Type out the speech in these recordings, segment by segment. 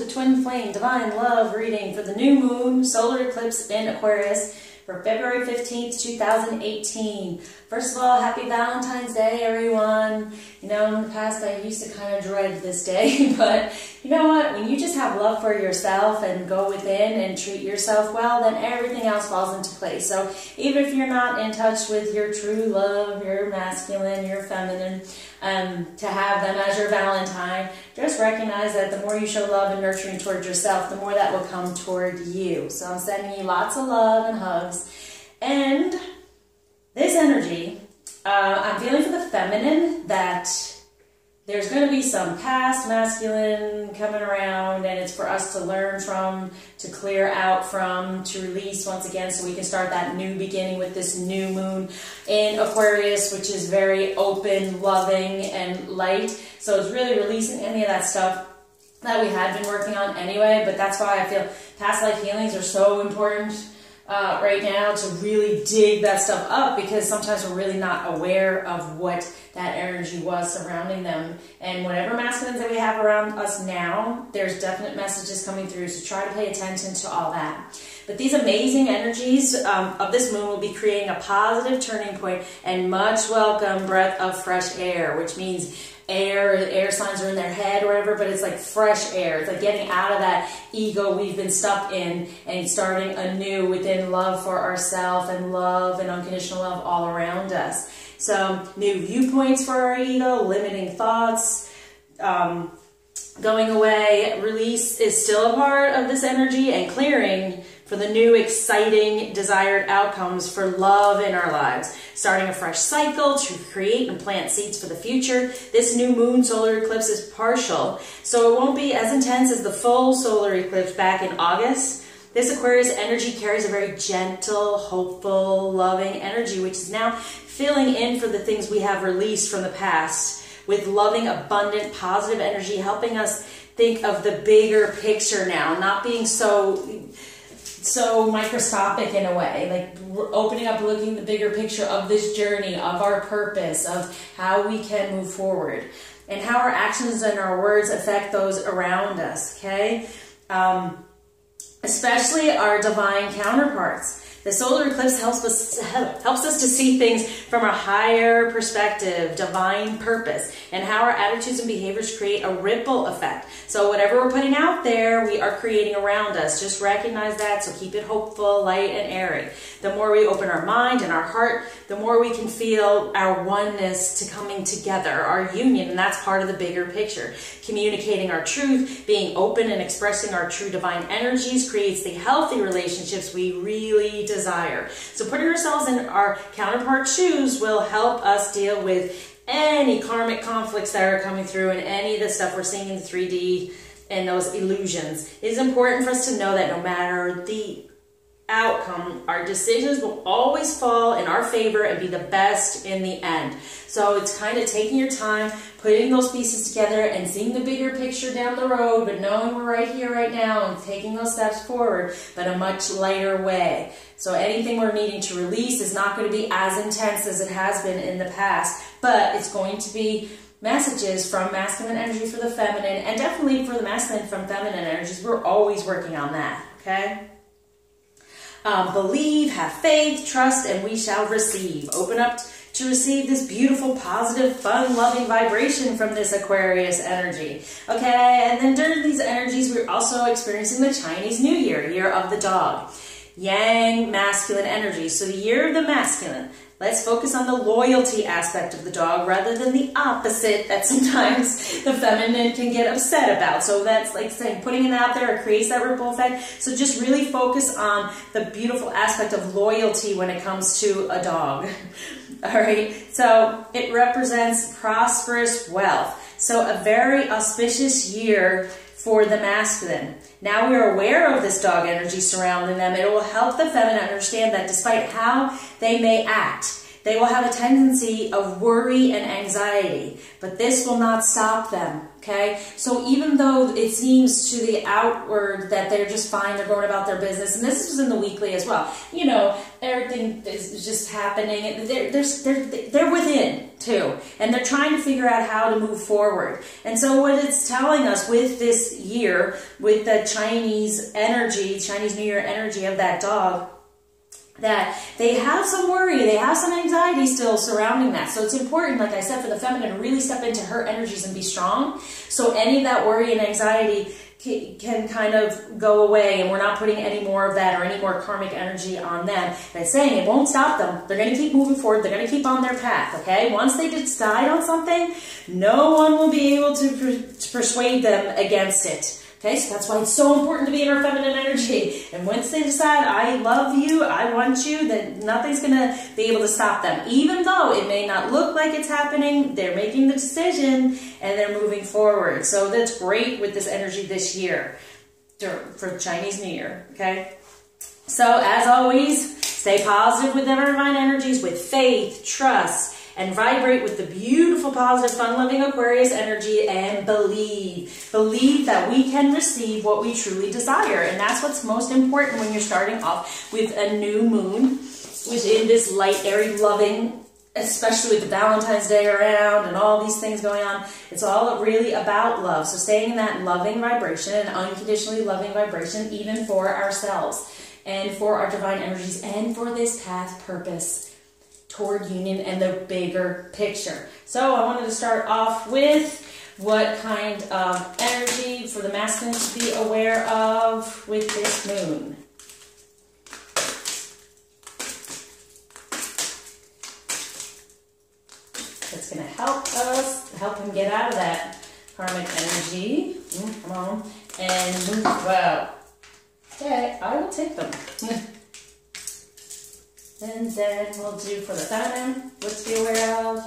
the Twin Flame Divine Love reading for the new moon solar eclipse in Aquarius for February 15th, 2018. First of all, happy Valentine's Day, everyone. You know, in the past I used to kind of dread this day, but you know what? When you just have love for yourself and go within and treat yourself well, then everything else falls into place. So even if you're not in touch with your true love, your masculine, your feminine, to have them as your Valentine, just recognize that the more you show love and nurturing towards yourself, the more that will come toward you. So I'm sending you lots of love and hugs. And this energy, I'm feeling for the feminine that there's going to be some past masculine coming around, and it's for us to learn from, to clear out from, to release once again, so we can start that new beginning with this new moon in Aquarius, which is very open, loving, and light. So it's really releasing any of that stuff that we had been working on anyway, but that's why I feel past life healings are so important right now, to really dig that stuff up, because sometimes we're really not aware of what that energy was surrounding them. And whatever masculines that we have around us now, there's definite messages coming through, so try to pay attention to all that. But these amazing energies of this moon will be creating a positive turning point and much welcome breath of fresh air, which means air signs are in their head or whatever, but it's like fresh air. It's like getting out of that ego we've been stuck in and starting anew within love for ourselves and love and unconditional love all around us. So new viewpoints for our ego, limiting thoughts, going away. Release is still a part of this energy, and clearing for the new, exciting, desired outcomes for love in our lives. Starting a fresh cycle to create and plant seeds for the future. This new moon solar eclipse is partial, so it won't be as intense as the full solar eclipse back in August. This Aquarius energy carries a very gentle, hopeful, loving energy, which is now filling in for the things we have released from the past, with loving, abundant, positive energy, helping us think of the bigger picture now, not being so microscopic in a way, like we're opening up, looking at the bigger picture of this journey, of our purpose, of how we can move forward, and how our actions and our words affect those around us, okay? Especially our divine counterparts. The solar eclipse helps us to see things from a higher perspective, divine purpose, and how our attitudes and behaviors create a ripple effect. So whatever we're putting out there, we are creating around us. Just recognize that, so keep it hopeful, light, and airy. The more we open our mind and our heart, the more we can feel our oneness to coming together, our union, and that's part of the bigger picture. Communicating our truth, being open and expressing our true divine energies creates the healthy relationships we really desire. So putting ourselves in our counterpart shoes will help us deal with any karmic conflicts that are coming through, and any of the stuff we're seeing in the 3D and those illusions. It is important for us to know that no matter the outcome, our decisions will always fall in our favor and be the best in the end. So it's kind of taking your time, putting those pieces together and seeing the bigger picture down the road, but knowing we're right here, right now, and taking those steps forward, but a much lighter way. So anything we're needing to release is not going to be as intense as it has been in the past, but it's going to be messages from masculine energy for the feminine, and definitely for the masculine from feminine energies. We're always working on that, okay? Believe, have faith, trust, and we shall receive. Open up to receive this beautiful, positive, fun, loving vibration from this Aquarius energy. Okay, and then during these energies, we're also experiencing the Chinese New Year, Year of the Dog. Yang, masculine energy. So the year of the masculine. Let's focus on the loyalty aspect of the dog rather than the opposite that sometimes the feminine can get upset about. So that's like saying, putting it out there, it creates that ripple effect. So just really focus on the beautiful aspect of loyalty when it comes to a dog. All right, so it represents prosperous wealth. So a very auspicious year for the masculine. Now we are aware of this dog energy surrounding them. It will help the feminine understand that despite how they may act, they will have a tendency of worry and anxiety, but this will not stop them, okay? So even though it seems to the outward that they're just fine, they're going about their business, and this was in the weekly as well, you know, everything is just happening, and they're within too, and they're trying to figure out how to move forward. And so what it's telling us with this year, with the Chinese energy, Chinese New Year energy of that dog, that they have some worry, they have some anxiety still surrounding that. So it's important, like I said, for the feminine to really step into her energies and be strong. So any of that worry and anxiety can kind of go away, and we're not putting any more of that or any more karmic energy on them. And it's saying it won't stop them. They're going to keep moving forward. They're going to keep on their path, okay? Once they decide on something, no one will be able to persuade them against it. Okay, so that's why it's so important to be in our feminine energy. And once they decide, I love you, I want you, then nothing's going to be able to stop them. Even though it may not look like it's happening, they're making the decision and they're moving forward. So that's great with this energy this year for Chinese New Year, okay? So as always, stay positive with our divine energies, with faith, trust, and vibrate with the beautiful, positive, fun-loving Aquarius energy, and believe. Believe that we can receive what we truly desire. And that's what's most important when you're starting off with a new moon within this light, airy, loving, especially with the Valentine's Day around and all these things going on. It's all really about love. So staying in that loving vibration, and unconditionally loving vibration, even for ourselves and for our divine energies and for this path purpose toward union and the bigger picture. So I wanted to start off with what kind of energy for the masculine to be aware of with this moon. That's going to help us, help him get out of that karmic energy. Come on. And move well. Okay, I will take them. And then we'll do for the feminine, what to be aware of.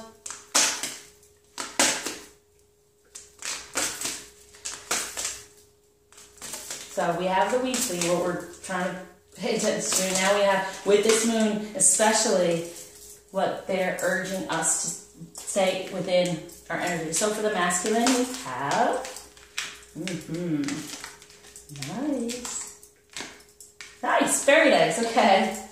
So we have the weekly, what we're trying to pay attention to. Now we have, with this moon, especially what they're urging us to stay within our energy. So for the masculine, we have, nice. Nice, very nice, okay.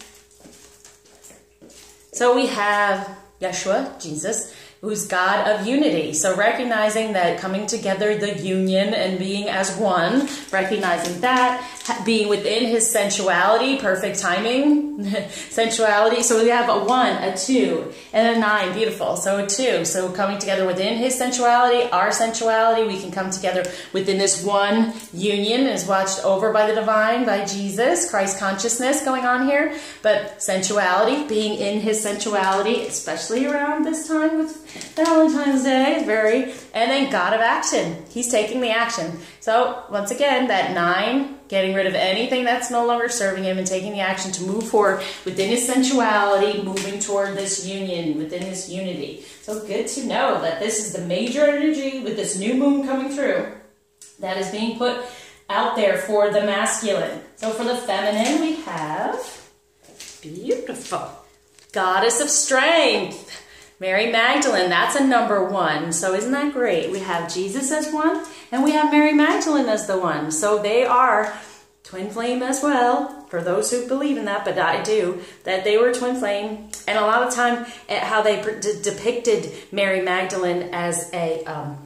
So we have Yeshua, Jesus, who's God of unity. So recognizing that coming together, the union and being as one, recognizing that, being within his sensuality, perfect timing, sensuality. So we have a 1, a 2, and a 9, beautiful. So a 2. So coming together within his sensuality, our sensuality, we can come together within this one union, is watched over by the divine, by Jesus, Christ consciousness going on here. But sensuality, being in his sensuality, especially around this time with Valentine's Day, and then God of action. He's taking the action. So once again, that 9, getting rid of anything that's no longer serving him and taking the action to move forward within his sensuality, moving toward this union, within this unity. So good to know that this is the major energy with this new moon coming through that is being put out there for the masculine. So for the feminine, we have, beautiful, Goddess of Strength. Mary Magdalene, that's a number 1. So isn't that great? We have Jesus as 1, and we have Mary Magdalene as the 1. So they are twin flame as well, for those who believe in that, but I do, that they were twin flame. And a lot of time, how they depicted Mary Magdalene as a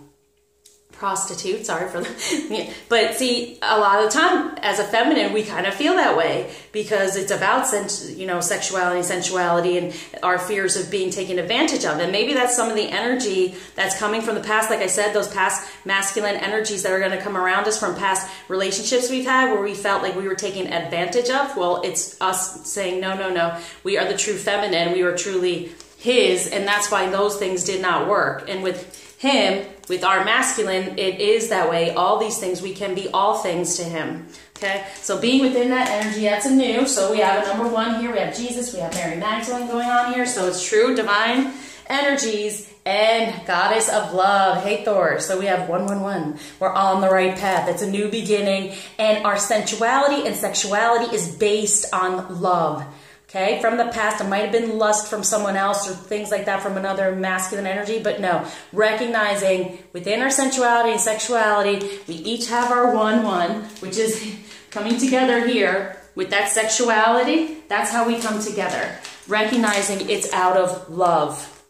prostitute, sorry for the, but see, a lot of the time as a feminine we kind of feel that way because it's about sexuality, sensuality, and our fears of being taken advantage of. And maybe that's some of the energy that's coming from the past, like I said, those past masculine energies that are going to come around us from past relationships we've had where we felt like we were taken advantage of. Well, it's us saying no, no, no, we are the true feminine, we were truly his, and that's why those things did not work. And with him, with our masculine, it is that way. All these things, we can be all things to him. Okay, so being within that energy, that's a new. So we have a number 1 here. We have Jesus. We have Mary Magdalene going on here. So it's true divine energies and Goddess of Love. Hey, Thor. So we have 111. We're on the right path. It's a new beginning. And our sensuality and sexuality is based on love. Okay, from the past. It might have been lust from someone else or things like that from another masculine energy, but no, recognizing within our sensuality and sexuality, we each have our one, which is coming together here with that sexuality. That's how we come together, recognizing it's out of love.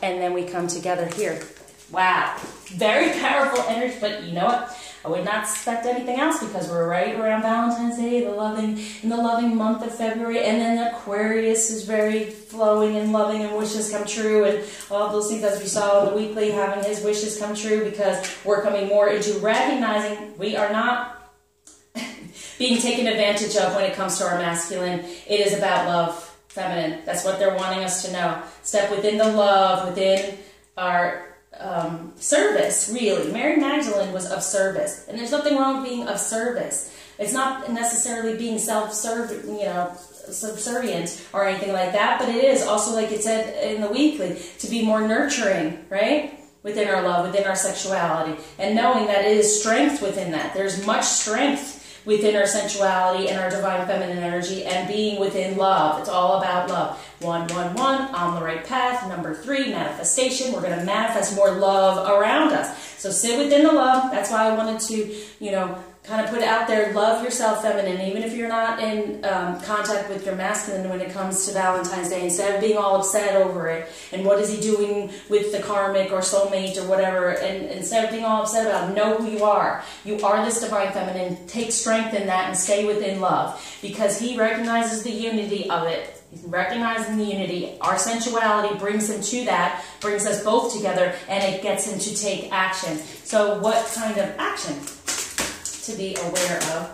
And then we come together here. Wow, very powerful energy, but you know what? I would not expect anything else because we're right around Valentine's Day, in the loving month of February, and then Aquarius is very flowing and loving and wishes come true and all those things, as we saw in the weekly, having his wishes come true, because we're coming more into recognizing we are not being taken advantage of when it comes to our masculine. It is about love, feminine. That's what they're wanting us to know. Step within the love, within our service, really. Mary Magdalene was of service, and there's nothing wrong with being of service. It's not necessarily being subservient or anything like that, but it is also, like it said in the weekly, to be more nurturing, right? Within our love, within our sexuality, and knowing that it is strength within that. There's much strength within our sensuality and our divine feminine energy, and being within love. It's all about love. 111, on the right path. Number 3, manifestation. We're going to manifest more love around us. So sit within the love. That's why I wanted to, kind of put out there, love yourself, feminine, even if you're not in contact with your masculine when it comes to Valentine's Day. Instead of being all upset over it, and what is he doing with the karmic or soulmate or whatever, and instead of being all upset about it, know who you are. You are this divine feminine. Take strength in that and stay within love, because he recognizes the unity of it. He's recognizing the unity. Our sensuality brings him to that, brings us both together, and it gets him to take action. So what kind of action to be aware of?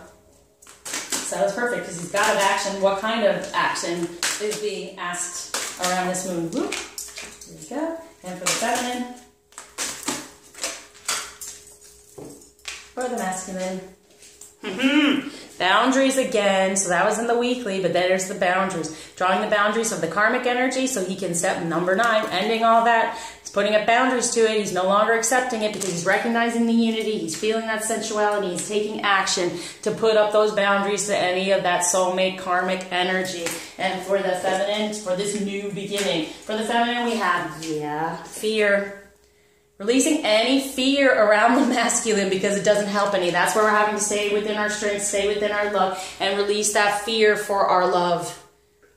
So that's perfect, because he's got an action. What kind of action is being asked around this moon? Whoop. There you go. And for the feminine, for the masculine. Boundaries again. So that was in the weekly, but there's the boundaries. Drawing the boundaries of the karmic energy so he can step number 9, ending all that. He's putting up boundaries to it. He's no longer accepting it because he's recognizing the unity. He's feeling that sensuality. He's taking action to put up those boundaries to any of that soulmate karmic energy. And for the feminine, for this new beginning, for the feminine we have, fear. Releasing any fear around the masculine, because it doesn't help any. That's where we're having to stay within our strength, stay within our love, and release that fear for our love,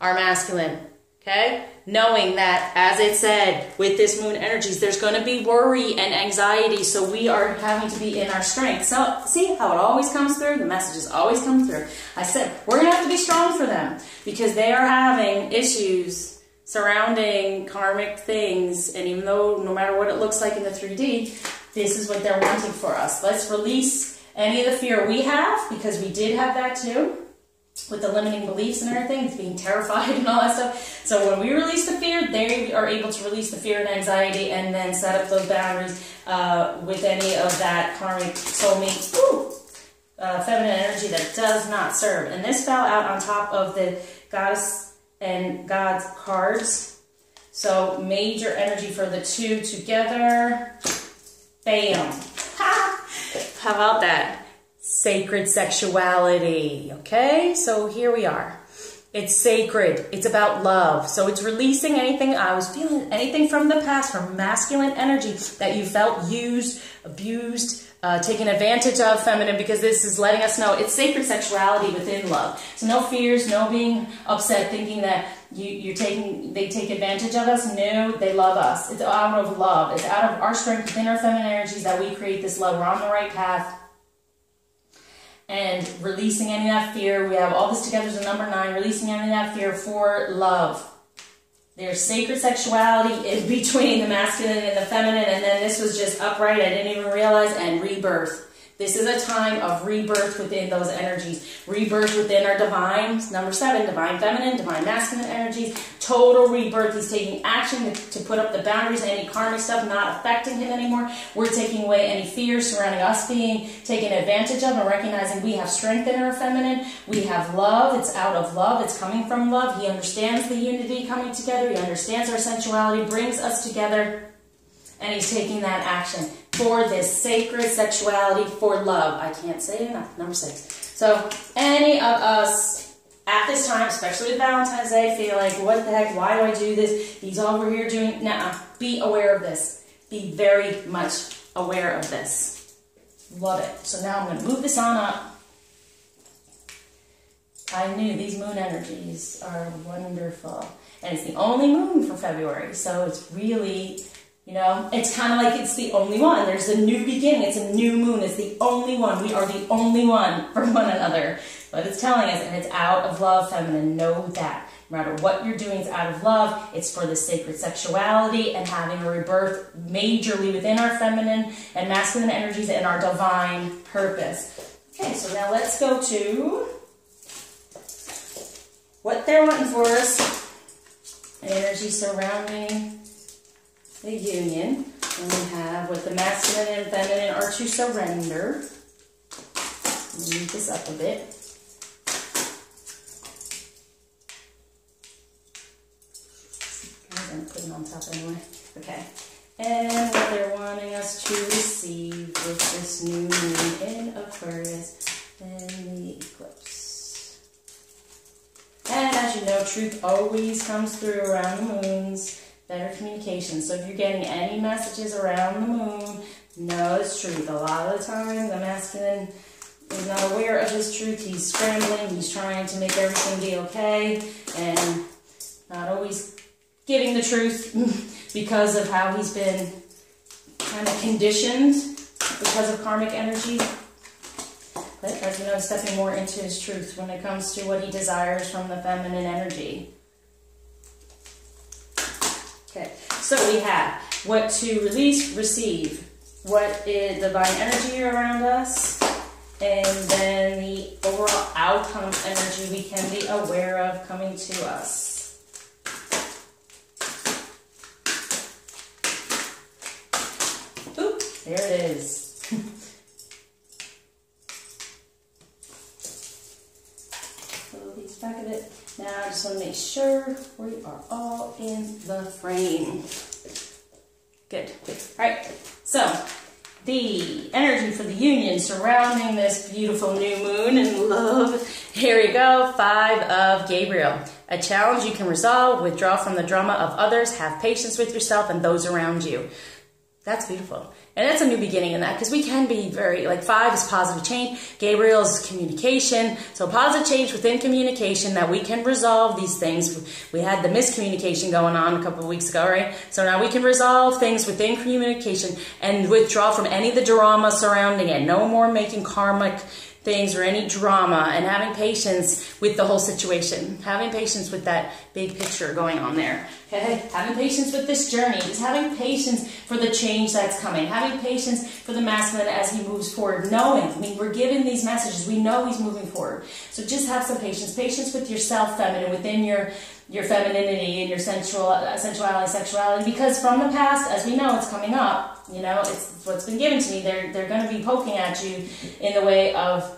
our masculine. Okay? Knowing that, as it said, with this moon energies, there's going to be worry and anxiety, so we are having to be in our strength. So, see how it always comes through? The messages always come through. I said, we're going to have to be strong for them, because they are having issues surrounding karmic things, and even though no matter what it looks like in the 3D, this is what they're wanting for us. Let's release any of the fear we have, because we did have that too, with the limiting beliefs and everything. It's being terrified and all that stuff. So when we release the fear, they are able to release the fear and anxiety, and then set up those boundaries with any of that karmic soulmate feminine energy that does not serve. And this fell out on top of the goddess and God's cards. So major energy for the 2 together. Bam. Ha! How about that? Sacred sexuality. Okay, so here we are. It's sacred. It's about love. So it's releasing anything. I was feeling anything from the past, from masculine energy that you felt used, abused, taken advantage of, feminine, because this is letting us know it's sacred sexuality within love. So no fears, no being upset, thinking that they take advantage of us. No, they love us. It's out of love. It's out of our strength within our feminine energies that we create this love. We're on the right path. And releasing any of that fear. We have all this together as a number 9. Releasing any of that fear for love. There's sacred sexuality in between the masculine and the feminine, and then this was just upright, I didn't even realize, and rebirth. This is a time of rebirth within those energies. Rebirth within our divine, number 7, divine feminine, divine masculine energies. Total rebirth. He's taking action to put up the boundaries, any karmic stuff not affecting him anymore. We're taking away any fears surrounding us being taken advantage of, and recognizing we have strength in our feminine. We have love. It's out of love. It's coming from love. He understands the unity coming together. He understands our sensuality, brings us together. And he's taking that action for this sacred sexuality for love. I can't say it enough. Number 6. So any of us at this time, especially with Valentine's Day, feel like, what the heck, why do I do this? He's over here doing, be aware of this. Be very much aware of this. Love it. So now I'm going to move this on up. I knew these moon energies are wonderful. And it's the only moon for February. So it's really, you know, it's kind of like it's the only one. There's a new beginning. It's a new moon. It's the only one. We are the only one for one another. But it's telling us, and it's out of love, feminine. Know that. No matter what you're doing, it's out of love. It's for the sacred sexuality and having a rebirth majorly within our feminine and masculine energies and our divine purpose. Okay, so now let's go to what they're wanting for us. Energy surrounding the union. And we have what the masculine and feminine are to surrender. Move this up a bit. I'm going to put it on top anyway. Okay. And what they're wanting us to receive with this new moon in Aquarius and the eclipse. And as you know, truth always comes through around the moons. Better communication. So if you're getting any messages around the moon, know it's truth. A lot of the time, the masculine is not aware of his truth. He's scrambling. He's trying to make everything be okay. And not always giving the truth because of how he's been kind of conditioned because of karmic energy. But as you know, he's stepping more into his truth when it comes to what he desires from the feminine energy. Okay, so we have what to release, receive, what is divine energy around us, and then the overall outcome energy we can be aware of coming to us. There it is. Pull these back a bit. Now I just want to make sure we are all in the frame. Good. All right. So the energy for the union surrounding this beautiful new moon in love. Here we go. 5 of Gabriel. A challenge you can resolve. Withdraw from the drama of others. Have patience with yourself and those around you. That's beautiful. And that's a new beginning in that, because we can be very, like 5 is positive change, Gabriel is communication, so positive change within communication that we can resolve these things. We had the miscommunication going on a couple of weeks ago, right? So now we can resolve things within communication and withdraw from any of the drama surrounding it. No more making karmic things or any drama, and having patience with the whole situation. Having patience with that big picture going on there. Okay? Having patience with this journey. Just having patience for the change that's coming. Having patience for the masculine as he moves forward. Knowing, I mean, we're given these messages. We know he's moving forward. So just have some patience. Patience with yourself, feminine, within your femininity and your sensuality, sexuality. Because from the past, as we know, it's coming up. You know, it's what's been given to me. They're going to be poking at you in the way of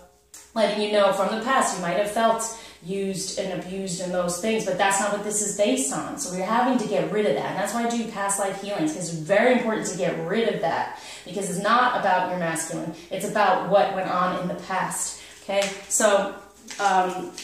letting you know from the past you might have felt used and abused in those things, but that's not what this is based on. So we're having to get rid of that. And that's why I do past life healings, because it's very important to get rid of that, because it's not about your masculine. It's about what went on in the past. Okay, so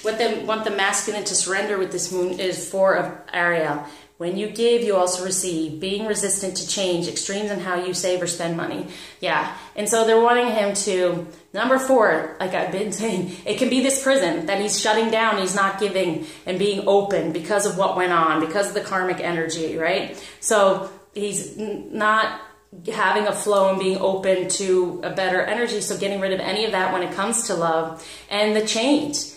what they want the masculine to surrender with this moon is 4 of Ariel. When you give, you also receive. Being resistant to change, extremes in how you save or spend money. Yeah, and so they're wanting him to, number 4, like I've been saying, it can be this prison that he's shutting down, he's not giving and being open because of what went on, because of the karmic energy, right? So he's not having a flow and being open to a better energy, so getting rid of any of that when it comes to love and the change.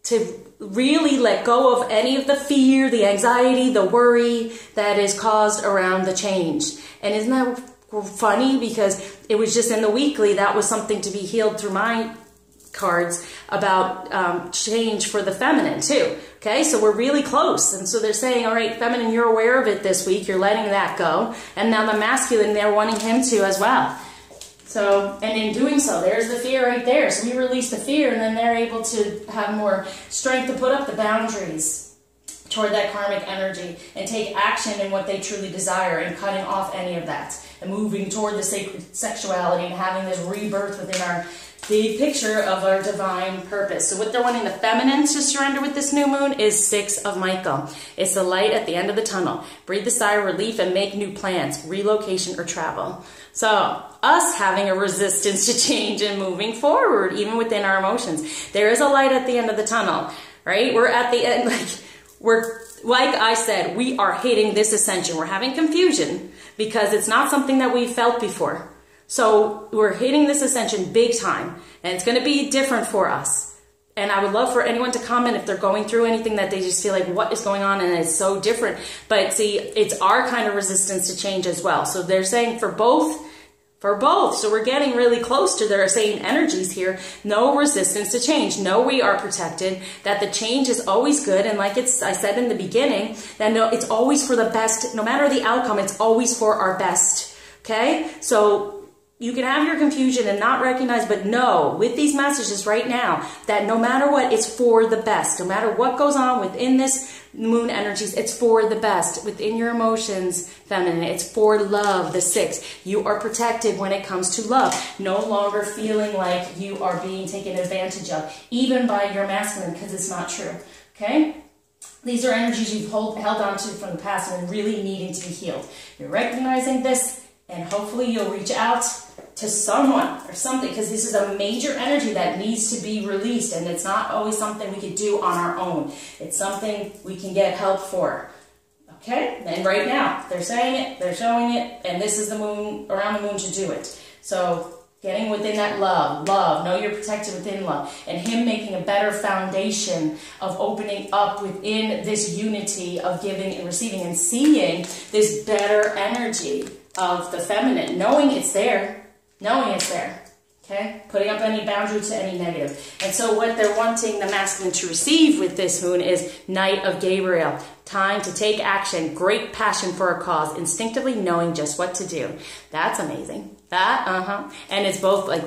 To really let go of any of the fear, the anxiety, the worry that is caused around the change. And isn't that funny? Because it was just in the weekly, that was something to be healed through my cards about change for the feminine too. Okay, so we're really close. And so they're saying, all right, feminine, you're aware of it this week. You're letting that go. And now the masculine, they're wanting him to as well. So, and in doing so, there's the fear right there. So we release the fear, and then they're able to have more strength to put up the boundaries toward that karmic energy and take action in what they truly desire and cutting off any of that and moving toward the sacred sexuality and having this rebirth within our the picture of our divine purpose. So what they're wanting the feminine to surrender with this new moon is 6 of Michael. It's the light at the end of the tunnel. Breathe the sigh of relief and make new plans, relocation or travel. So us having a resistance to change and moving forward, even within our emotions. There is a light at the end of the tunnel, right? We're at the end, like I said, we are hitting this ascension. We're having confusion because it's not something that we felt before. So we're hitting this ascension big time, and it's going to be different for us. And I would love for anyone to comment if they're going through anything that they just feel like, what is going on? And it's so different. But see, it's our kind of resistance to change as well. So they're saying for both. So we're getting really close to their same energies here. No resistance to change. No, we are protected. That the change is always good. And like I said in the beginning, that no, it's always for the best. No matter the outcome, it's always for our best. Okay? So you can have your confusion and not recognize, but know with these messages right now that no matter what, it's for the best. No matter what goes on within this moon energies, it's for the best. Within your emotions, feminine, it's for love, the 6. You are protected when it comes to love. No longer feeling like you are being taken advantage of, even by your masculine, because it's not true. Okay? These are energies you've held on to from the past and really needing to be healed. You're recognizing this, and hopefully you'll reach out to someone or something, because this is a major energy that needs to be released, and it's not always something we could do on our own. It's something we can get help for. Okay? And right now, they're saying it, they're showing it, and this is the moon, around the moon to do it. So getting within that love, know you're protected within love, and him making a better foundation of opening up within this unity of giving and receiving and seeing this better energy of the feminine, knowing it's there, okay? Putting up any boundary to any negative. And so what they're wanting the masculine to receive with this moon is Knight of Gabriel. Time to take action, great passion for a cause, instinctively knowing just what to do. That's amazing. And it's both like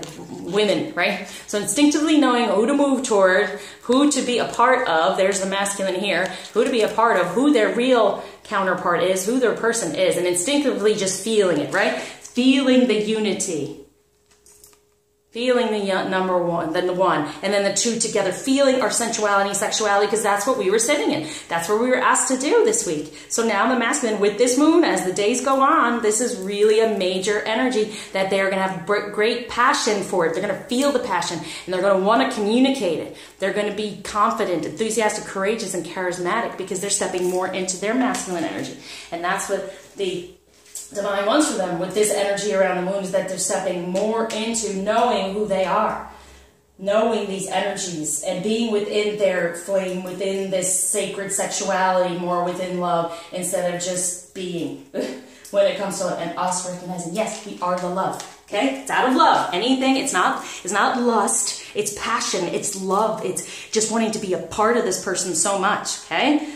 women, right? So instinctively knowing who to move toward, who to be a part of, there's the masculine here, who to be a part of, who their real counterpart is, who their person is, and instinctively just feeling it, right? Feeling the unity. Feeling the number one, then the one, and then the 2 together. Feeling our sensuality, sexuality, because that's what we were sitting in. That's what we were asked to do this week. So now the masculine, with this moon, as the days go on, this is really a major energy that they're going to have great passion for it. They're going to feel the passion, and they're going to want to communicate it. They're going to be confident, enthusiastic, courageous, and charismatic, because they're stepping more into their masculine energy. And that's what the divine wants for them with this energy around the moon, is that they're stepping more into knowing who they are, knowing these energies, and being within their flame, within this sacred sexuality, more within love, instead of just being when it comes to love. And us recognizing, yes, we are the love. Okay? It's out of love. Anything, it's not lust, it's passion, it's love, it's just wanting to be a part of this person so much. Okay?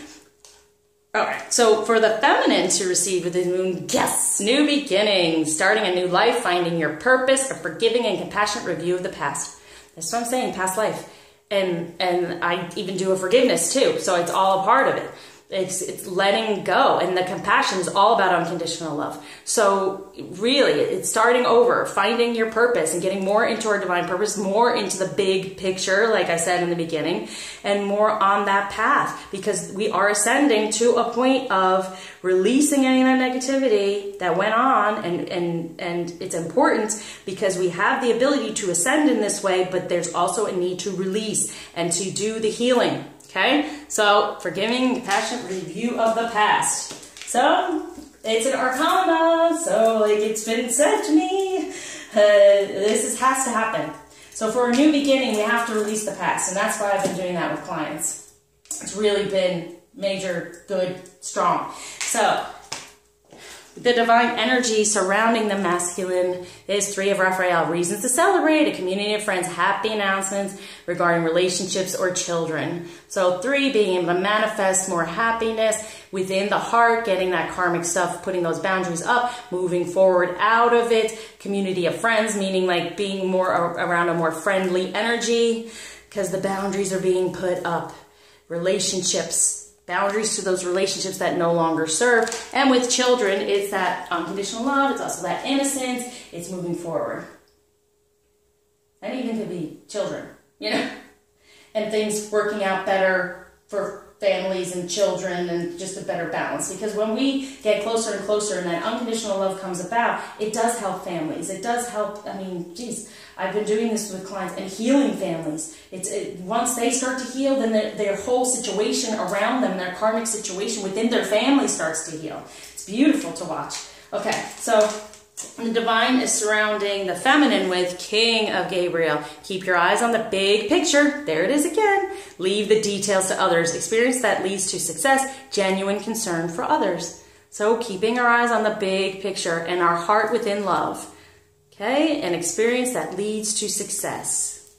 Alright, so for the feminine to receive with the moon, yes, new beginnings, starting a new life, finding your purpose, a forgiving and compassionate review of the past. That's what I'm saying, past life. And I even do a forgiveness too, so it's all a part of it. It's letting go, and the compassion is all about unconditional love. So really, it's starting over, finding your purpose and getting more into our divine purpose, more into the big picture, like I said in the beginning, and more on that path, because we are ascending to a point of releasing any of that negativity that went on, and it's important because we have the ability to ascend in this way, but there's also a need to release and to do the healing. Okay, so forgiving, compassionate review of the past. So it's an arcana, so like it's been said to me, this has to happen. So for a new beginning, we have to release the past, and that's why I've been doing that with clients. It's really been major, good, strong. So the divine energy surrounding the masculine is 3 of Raphael. Reasons to celebrate, a community of friends, happy announcements regarding relationships or children. So 3 being able to manifest more happiness within the heart, getting that karmic stuff, putting those boundaries up, moving forward out of it. Community of friends, meaning like being more around a more friendly energy, because the boundaries are being put up. Relationships, boundaries to those relationships that no longer serve. And with children, it's that unconditional love. It's also that innocence. It's moving forward. and even could be children, you know, and things working out better for families and children and just a better balance. Because when we get closer and closer and that unconditional love comes about, it does help families. It does help, I mean, geez, I've been doing this with clients and healing families. Once they start to heal, then their whole situation around them, their karmic situation within their family starts to heal. It's beautiful to watch. Okay, so the divine is surrounding the feminine with King of Gabriel. Keep your eyes on the big picture. There it is again. Leave the details to others. Experience that leads to success. Genuine concern for others. So keeping our eyes on the big picture and our heart within love. Okay, an experience that leads to success.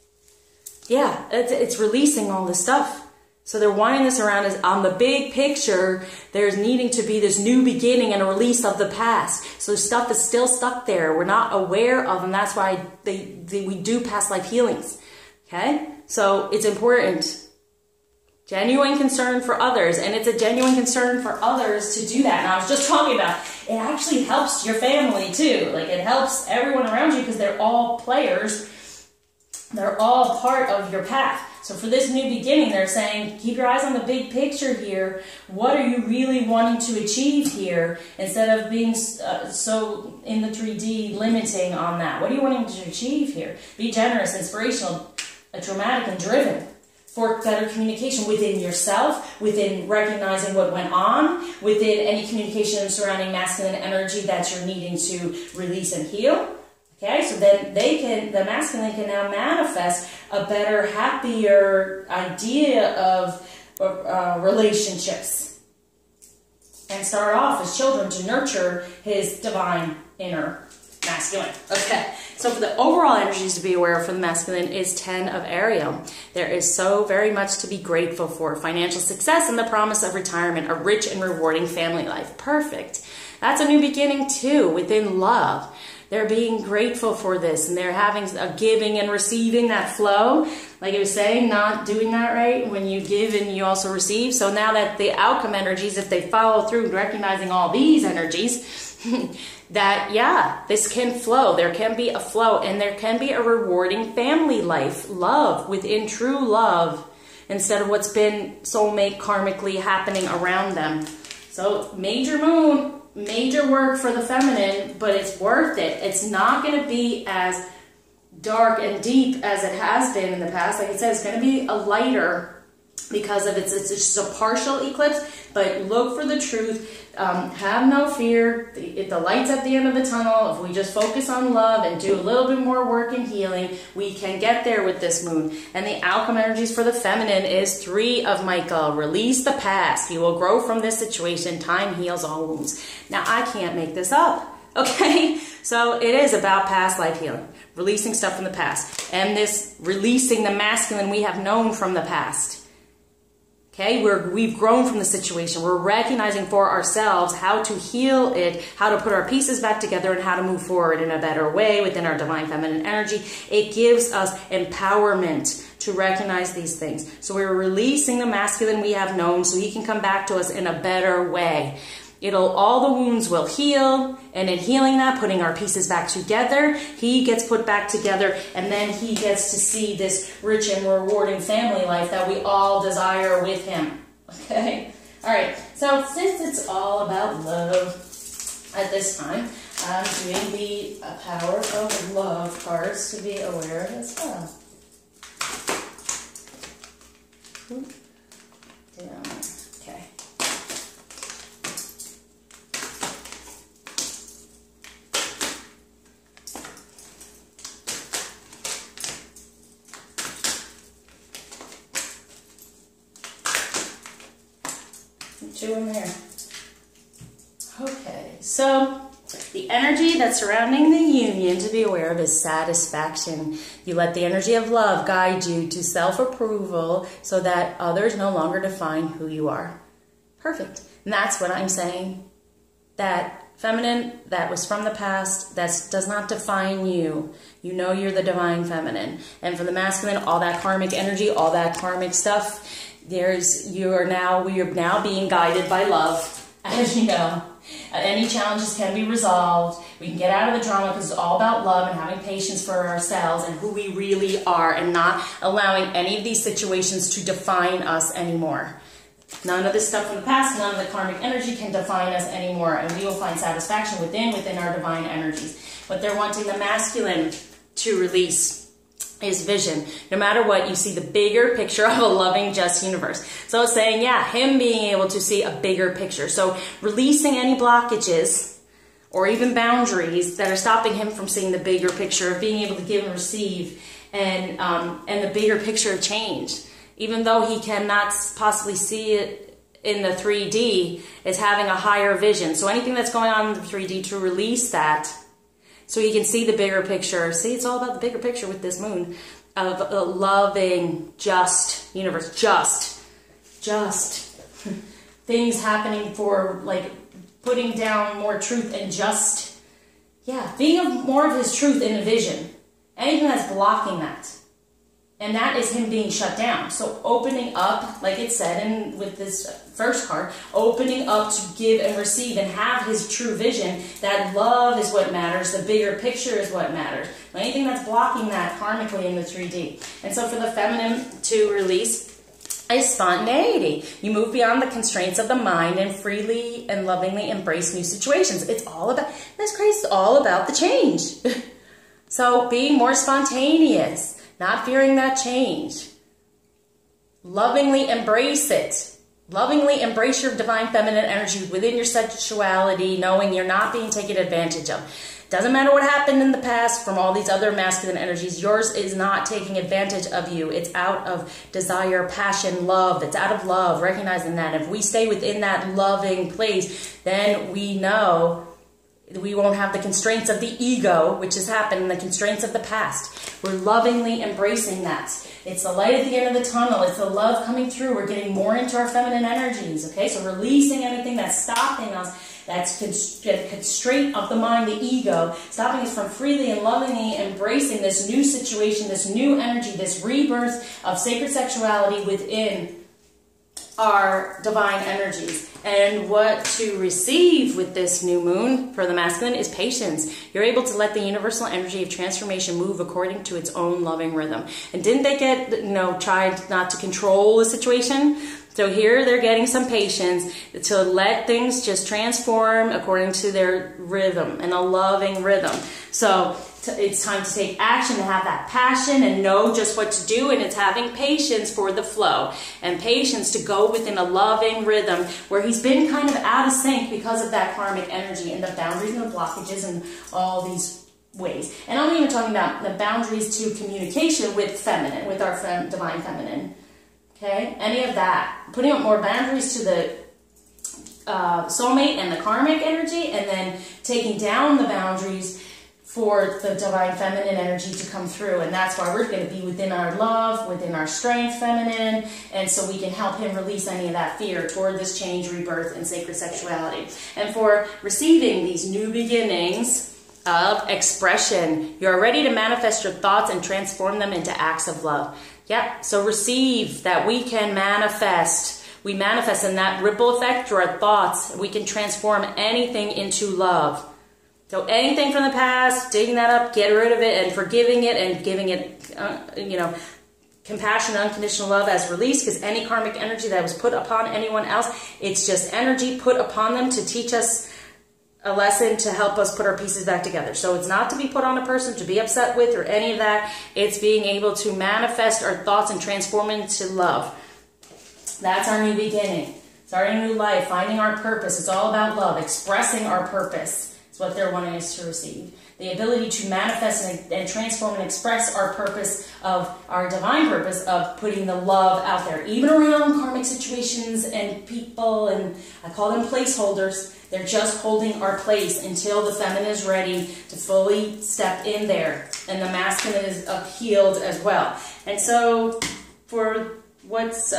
Yeah, it's releasing all this stuff. So they're wanting this around us on the big picture. There's needing to be this new beginning and a release of the past. So stuff is still stuck there. We're not aware of, and that's why we do past life healings. Okay, so it's important. Genuine concern for others, and it's a genuine concern for others to do that. And I was just talking about, it actually helps your family too. Like it helps everyone around you because they're all players. They're all part of your path. So for this new beginning, they're saying, keep your eyes on the big picture here. What are you really wanting to achieve here? Instead of being so in the 3D limiting on that. What are you wanting to achieve here? Be generous, inspirational, dramatic, and driven. For better communication within yourself, within recognizing what went on, within any communication surrounding masculine energy that you're needing to release and heal. Okay, so then the masculine can now manifest a better, happier idea of relationships and start off as children to nurture his divine inner masculine. Okay, so for the overall energies to be aware of for the masculine is 10 of Ariel. There is so very much to be grateful for. Financial success and the promise of retirement, a rich and rewarding family life. Perfect. That's a new beginning too within love. They're being grateful for this, and they're having a giving and receiving that flow. Like I was saying, not doing that right. When you give and you also receive. So now that the outcome energies, if they follow through recognizing all these energies, that, yeah, this can flow. There can be a flow, and there can be a rewarding family life, love within true love, instead of what's been soulmate karmically happening around them. So major moon, major work for the feminine, but it's worth it. It's not going to be as dark and deep as it has been in the past. Like I said, it's going to be a lighter because of it's just a partial eclipse, but look for the truth. Have no fear. The light's at the end of the tunnel. If we just focus on love and do a little bit more work and healing, we can get there with this moon. And the outcome energies for the feminine is 3 of Michael. Release the past. You will grow from this situation. Time heals all wounds. Now, I can't make this up. Okay? So it is about past life healing. Releasing stuff from the past. And this releasing the masculine we have known from the past. Okay, we've grown from the situation. We're recognizing for ourselves how to heal it, how to put our pieces back together, and how to move forward in a better way within our divine feminine energy. It gives us empowerment to recognize these things. So we're releasing the masculine we have known so he can come back to us in a better way. All the wounds will heal, and in healing that, putting our pieces back together, he gets put back together, and then he gets to see this rich and rewarding family life that we all desire with him. Okay? Alright, so since it's all about love at this time, I'm doing the Power of Love cards to be aware of as well. Down. Okay. Two in there. Okay, so the energy that's surrounding the union to be aware of is satisfaction. You let the energy of love guide you to self-approval so that others no longer define who you are. Perfect. And that's what I'm saying. That feminine that was from the past, that does not define you. You know you're the divine feminine. And for the masculine, all that karmic energy, all that karmic stuff, we are now being guided by love, as you know. Any challenges can be resolved. We can get out of the drama because it's all about love and having patience for ourselves and who we really are, and not allowing any of these situations to define us anymore. None of this stuff from the past, none of the karmic energy can define us anymore, and we will find satisfaction within our divine energies. What they're wanting the masculine to release is vision. No matter what, you see the bigger picture of a loving, just universe. So it's saying, yeah, him being able to see a bigger picture. So releasing any blockages or even boundaries that are stopping him from seeing the bigger picture of being able to give and receive, and the bigger picture of change. Even though he cannot possibly see it in the 3D, is having a higher vision. So anything that's going on in the 3D, to release that, so you can see the bigger picture. See, it's all about the bigger picture with this moon of a loving, just universe. Just things happening for, like, putting down more truth and just, yeah, being more of his truth in the vision. Anything that's blocking that. And that is him being shut down. So opening up, like it said with this first card, opening up to give and receive and have his true vision, that love is what matters, the bigger picture is what matters. Anything that's blocking that karmically in the 3D. And so for the feminine to release is spontaneity. You move beyond the constraints of the mind and freely and lovingly embrace new situations. It's all about, that's crazy, it's all about the change. So being more spontaneous. Not fearing that change. Lovingly embrace it. Lovingly embrace your divine feminine energy within your sexuality, knowing you're not being taken advantage of. Doesn't matter what happened in the past from all these other masculine energies. Yours is not taking advantage of you. It's out of desire, passion, love. It's out of love, recognizing that. If we stay within that loving place, then we know we won't have the constraints of the ego, which has happened, and the constraints of the past. We're lovingly embracing that. It's the light at the end of the tunnel. It's the love coming through. We're getting more into our feminine energies, okay? So releasing anything that's stopping us, that's constraint of the mind, the ego, stopping us from freely and lovingly embracing this new situation, this new energy, this rebirth of sacred sexuality within our divine energies. And what to receive with this new moon for the masculine is patience. You're able to let the universal energy of transformation move according to its own loving rhythm. And didn't they tried not to control the situation? So here they're getting some patience to let things just transform according to their rhythm and a loving rhythm. So it's time to take action, to have that passion and know just what to do, and it's having patience for the flow and patience to go within a loving rhythm where he's been kind of out of sync because of that karmic energy and the boundaries and the blockages and all these ways. And I'm even talking about the boundaries to communication with feminine, with our divine feminine. Okay, any of that, putting up more boundaries to the soulmate and the karmic energy, and then taking down the boundaries for the divine feminine energy to come through. And that's why we're going to be within our love, within our strength feminine, and so we can help him release any of that fear toward this change, rebirth, and sacred sexuality. And for receiving these new beginnings of expression, you're ready to manifest your thoughts and transform them into acts of love. Yeah, so receive that we can manifest. We manifest in that ripple effect through our thoughts. We can transform anything into love. So anything from the past, digging that up, get rid of it, and forgiving it, and giving it, compassion, unconditional love as release, because any karmic energy that was put upon anyone else, it's just energy put upon them to teach us a lesson, to help us put our pieces back together. So it's not to be put on a person, to be upset with, or any of that. It's being able to manifest our thoughts and transform into love. That's our new beginning. Starting a new life, finding our purpose. It's all about love, expressing our purpose. It's what they're wanting us to receive. The ability to manifest and transform and express our purpose, of our divine purpose of putting the love out there, even around karmic situations and people, and I call them placeholders. They're just holding our place until the feminine is ready to fully step in there, and the masculine is healed as well. And so for what's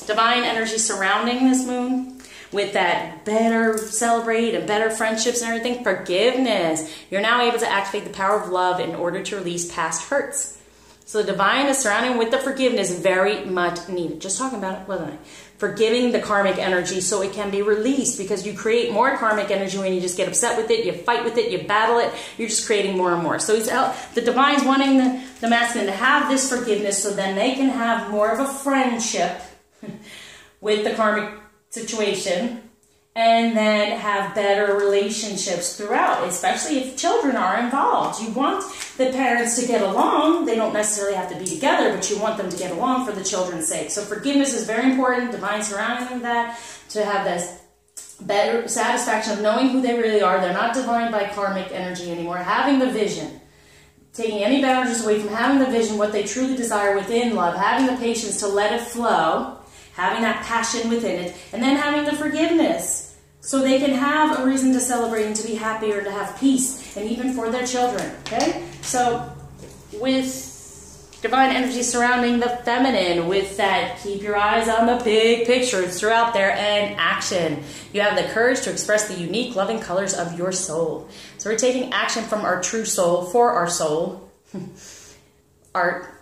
divine energy surrounding this moon, with that better celebrate and better friendships and everything, forgiveness. You're now able to activate the power of love in order to release past hurts. So the divine is surrounding with the forgiveness, very much needed. Just talking about it, wasn't I? forgiving the karmic energy so it can be released, because you create more karmic energy when you just get upset with it, you fight with it, you battle it, you're just creating more and more. So the Divine's wanting the masculine to have this forgiveness so then they can have more of a friendship with the karmic situation, and then have better relationships throughout, especially if children are involved. You want the parents to get along. They don't necessarily have to be together, but you want them to get along for the children's sake. So forgiveness is very important. Divine surrounding them that, to have this better satisfaction of knowing who they really are. They're not defined by karmic energy anymore. Having the vision. Taking any boundaries away from having the vision, what they truly desire within love. Having the patience to let it flow. Having that passion within it, and then having the forgiveness so they can have a reason to celebrate and to be happy or to have peace, and even for their children, okay? So with divine energy surrounding the feminine, with that, keep your eyes on the big picture, it's throughout there, and action. You have the courage to express the unique loving colors of your soul. So we're taking action from our true soul for our soul. Our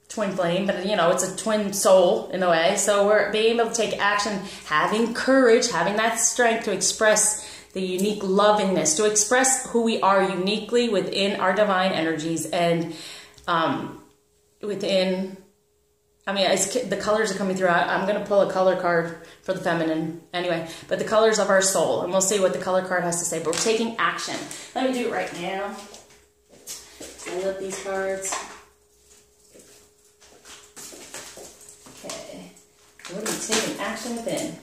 twin flame, but you know, it's a twin soul in a way. So we're being able to take action, having courage, having that strength to express the unique lovingness, to express who we are uniquely within our divine energies, and within, I mean, the colors are coming through. I'm going to pull a color card for the feminine anyway, but the colors of our soul, and we'll see what the color card has to say, but we're taking action. Let me do it right now. I love these cards. What are we taking action within?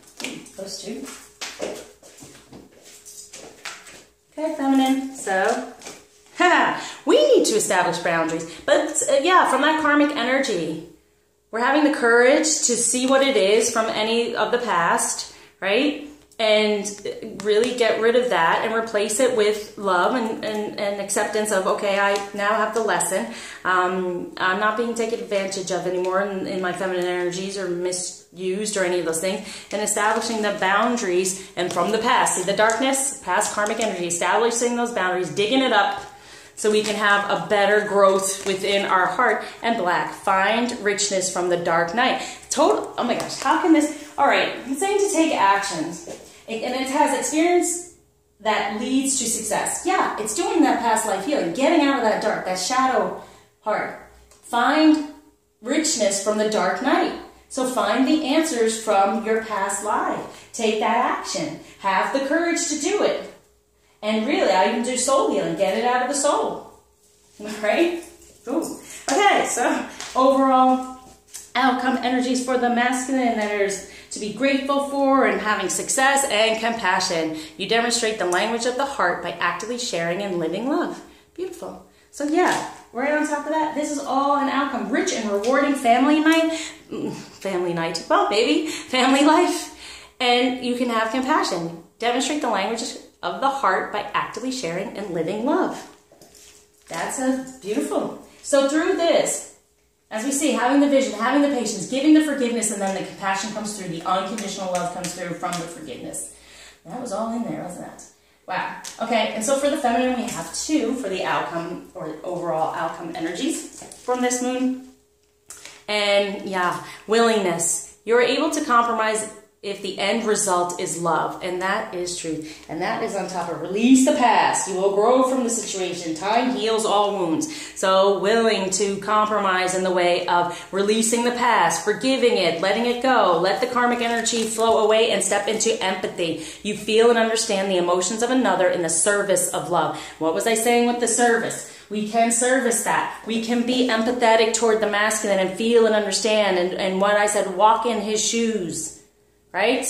Those two. Okay, feminine. So, we need to establish boundaries. But yeah, from that karmic energy, we're having the courage to see what it is from any of the past, right? And really get rid of that and replace it with love and acceptance of, okay, I now have the lesson. I'm not being taken advantage of anymore in my feminine energies or misused or any of those things. And establishing the boundaries, and from the past, see the darkness, past karmic energy, establishing those boundaries, digging it up so we can have a better growth within our heart. And black, find richness from the dark night. Total, oh my gosh, how can this, all right, I'm saying to take actions. And it has experience that leads to success. Yeah, it's doing that past life healing, getting out of that dark, that shadow part. Find richness from the dark night. So find the answers from your past life. Take that action. Have the courage to do it. And really, I even do soul healing. Get it out of the soul. Right? Ooh. Okay, so overall outcome energies for the masculine. There's to be grateful for and having success and compassion. You demonstrate the language of the heart by actively sharing and living love. Beautiful. So yeah, right on top of that, this is all an outcome. Rich and rewarding family night. Well, maybe family life. And you can have compassion. Demonstrate the language of the heart by actively sharing and living love. That's beautiful. So through this, as we see, having the vision, having the patience, giving the forgiveness, and then the compassion comes through, the unconditional love comes through from the forgiveness. That was all in there, wasn't it? Wow. Okay, and so for the feminine, we have two for the outcome, or overall outcome energies from this moon. And yeah, willingness. You're able to compromise if the end result is love, and that is true. And that is on top of release the past. You will grow from the situation. Time heals all wounds. So willing to compromise in the way of releasing the past, forgiving it, letting it go, let the karmic energy flow away and step into empathy. You feel and understand the emotions of another in the service of love. What was I saying with the service? We can service that. We can be empathetic toward the masculine and feel and understand. And what I said, walk in his shoes. Right?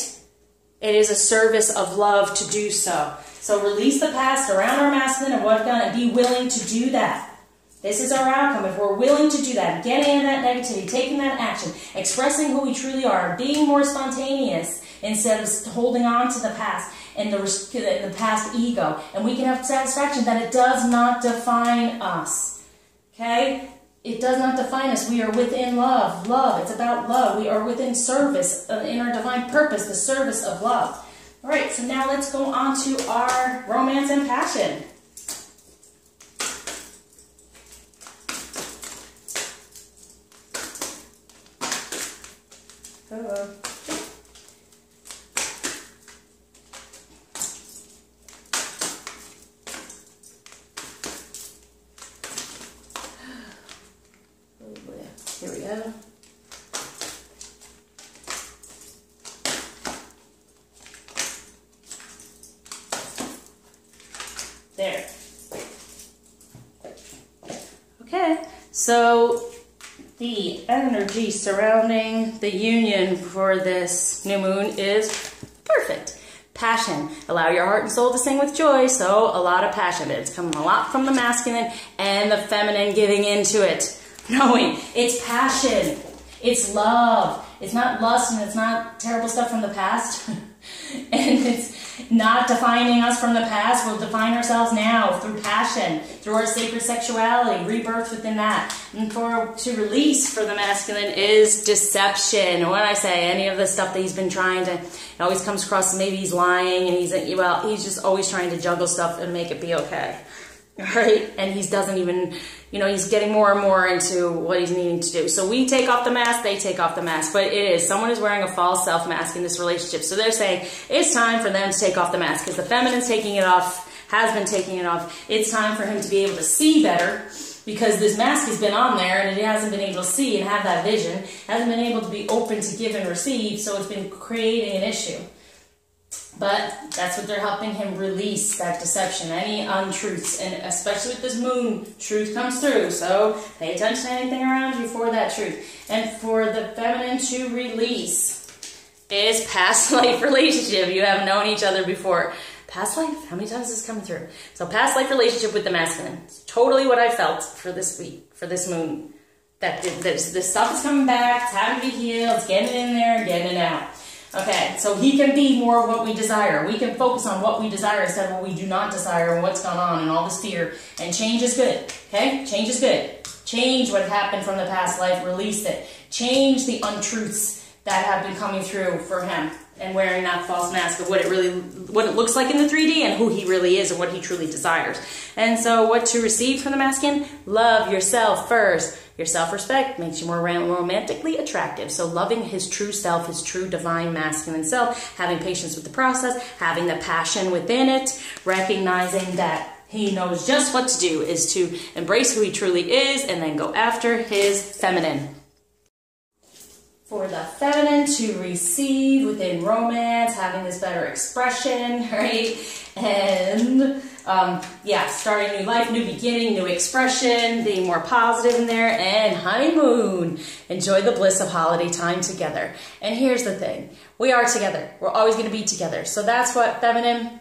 It is a service of love to do so. So release the past around our masculine and what done, and be willing to do that. This is our outcome. If we're willing to do that, getting into that negativity, taking that action, expressing who we truly are, being more spontaneous instead of holding on to the past and the past ego. And we can have satisfaction that it does not define us. Okay? It does not define us. We are within love. Love. It's about love. We are within service, in our divine purpose, the service of love. All right, so now let's go on to our romance and passion. go. There. Okay, so the energy surrounding the union for this new moon is perfect. Passion. Allow your heart and soul to sing with joy, so a lot of passion. It's coming a lot from the masculine and the feminine giving into it. Knowing it's passion, it's love, it's not lust, and it's not terrible stuff from the past. And it's not defining us from the past. We'll define ourselves now through passion, through our sacred sexuality, rebirth within that. And to release for the masculine is deception. When I say any of the stuff that he's been trying to, it always comes across maybe he's lying and he's just always trying to juggle stuff and make it be okay. Right? And he doesn't even, he's getting more and more into what he's needing to do. So we take off the mask, they take off the mask. But someone is wearing a false self mask in this relationship. So they're saying it's time for them to take off the mask because the feminine's taking it off, has been taking it off. It's time for him to be able to see better because this mask has been on there and it hasn't been able to see and have that vision, hasn't been able to be open to give and receive. So it's been creating an issue. But that's what they're helping him release, that deception, any untruths. And especially with this moon, truth comes through. So pay attention to anything around you for that truth. And for the feminine to release is past life relationship. You haven't known each other before. Past life? How many times is this coming through? So past life relationship with the masculine. It's totally what I felt for this week, for this moon. That this stuff is coming back. It's having to be healed. It's getting in there and getting it out. Okay, so he can be more of what we desire. We can focus on what we desire instead of what we do not desire and what's gone on and all this fear. And change is good, okay? Change is good. Change what happened from the past life, release it. Change the untruths that have been coming through for him and wearing that false mask of what it looks like in the 3D and who he really is and what he truly desires. And so what to receive from the masculine? Love yourself first. Your self-respect makes you more romantically attractive. So loving his true self, his true divine masculine self, having patience with the process, having the passion within it, recognizing that he knows just what to do is to embrace who he truly is and then go after his feminine. For the feminine to receive within romance, having this better expression, right? And starting new life, new beginning, new expression, being more positive in there, and honeymoon. Enjoy the bliss of holiday time together. And here's the thing. We are together. We're always going to be together. So that's what feminine,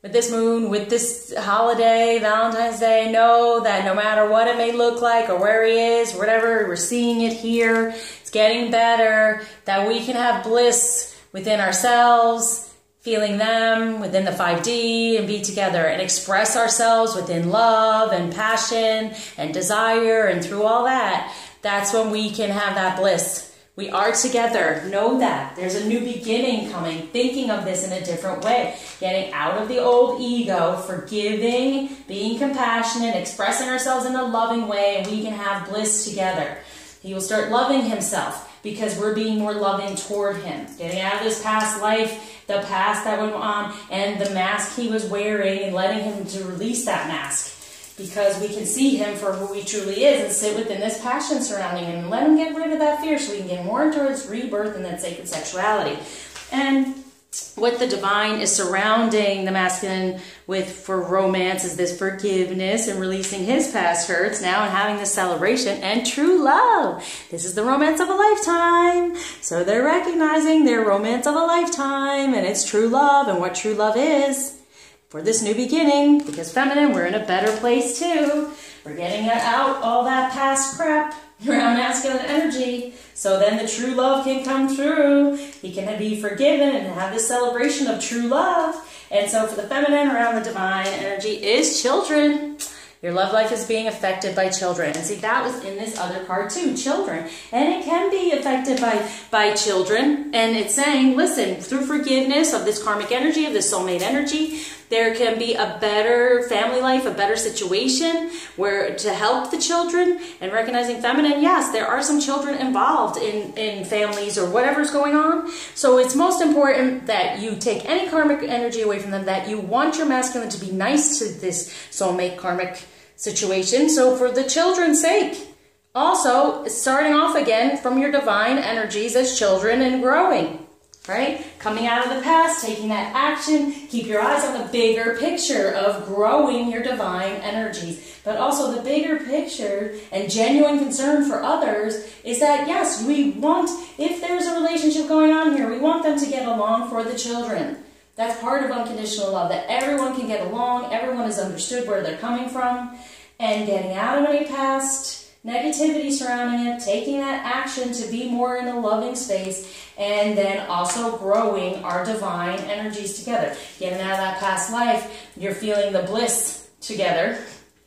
with this moon, with this holiday, Valentine's Day, know that no matter what it may look like or where he is, whatever, we're seeing it here. It's getting better, that we can have bliss within ourselves, feeling them within the 5D and be together and express ourselves within love and passion and desire and through all that. That's when we can have that bliss. We are together. Know that. There's a new beginning coming. Thinking of this in a different way. Getting out of the old ego, forgiving, being compassionate, expressing ourselves in a loving way, and we can have bliss together. He will start loving himself because we're being more loving toward him. Getting out of this past life, the past that went on, and the mask he was wearing, and letting him to release that mask. Because we can see him for who he truly is and sit within this passion surrounding him and let him get rid of that fear so we can get more into his rebirth and that sacred sexuality. And what the divine is surrounding the masculine with for romance is this forgiveness and releasing his past hurts now and having this celebration and true love. This is the romance of a lifetime. So they're recognizing their romance of a lifetime and it's true love and what true love is. For this new beginning, because feminine, we're in a better place too. We're getting out all that past crap around masculine energy. So then the true love can come through. He can be forgiven and have this celebration of true love. And so for the feminine around the divine energy is children. Your love life is being affected by children. And see, that was in this other card too, children. And it can be affected by children. And it's saying, listen, through forgiveness of this karmic energy, of this soulmate energy, there can be a better family life, a better situation where to help the children and recognizing feminine. Yes, there are some children involved in families or whatever's going on. So it's most important that you take any karmic energy away from them, that you want your masculine to be nice to this soulmate karmic situation. So for the children's sake, Also, starting off again from your divine energies as children and growing, right? Coming out of the past, taking that action. Keep your eyes on the bigger picture of growing your divine energies. But also the bigger picture and genuine concern for others is that, yes, we want, if there's a relationship going on here, we want them to get along for the children. That's part of unconditional love, that everyone can get along, everyone has understood where they're coming from, and getting out of any past negativity surrounding it, taking that action to be more in a loving space, and then also growing our divine energies together. Getting out of that past life, you're feeling the bliss together,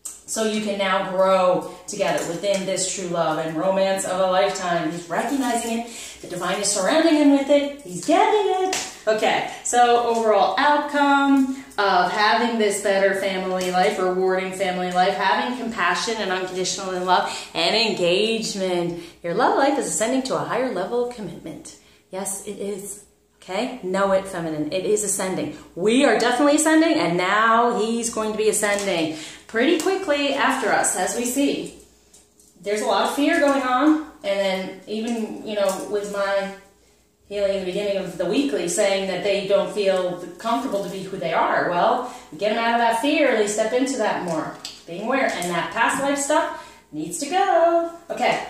so you can now grow together within this true love and romance of a lifetime. He's recognizing it, the divine is surrounding him with it, he's getting it. Okay, so overall outcome of having this better family life, rewarding family life, having compassion and unconditional love, and engagement. Your love life is ascending to a higher level of commitment. Yes, it is. Okay, know it, feminine. It is ascending. We are definitely ascending, and now he's going to be ascending pretty quickly after us, as we see. There's a lot of fear going on, and then even, you know, with my healing in the beginning of the weekly, saying that they don't feel comfortable to be who they are. Well, get them out of that fear, at least step into that more. Being aware, and that past life stuff needs to go. Okay,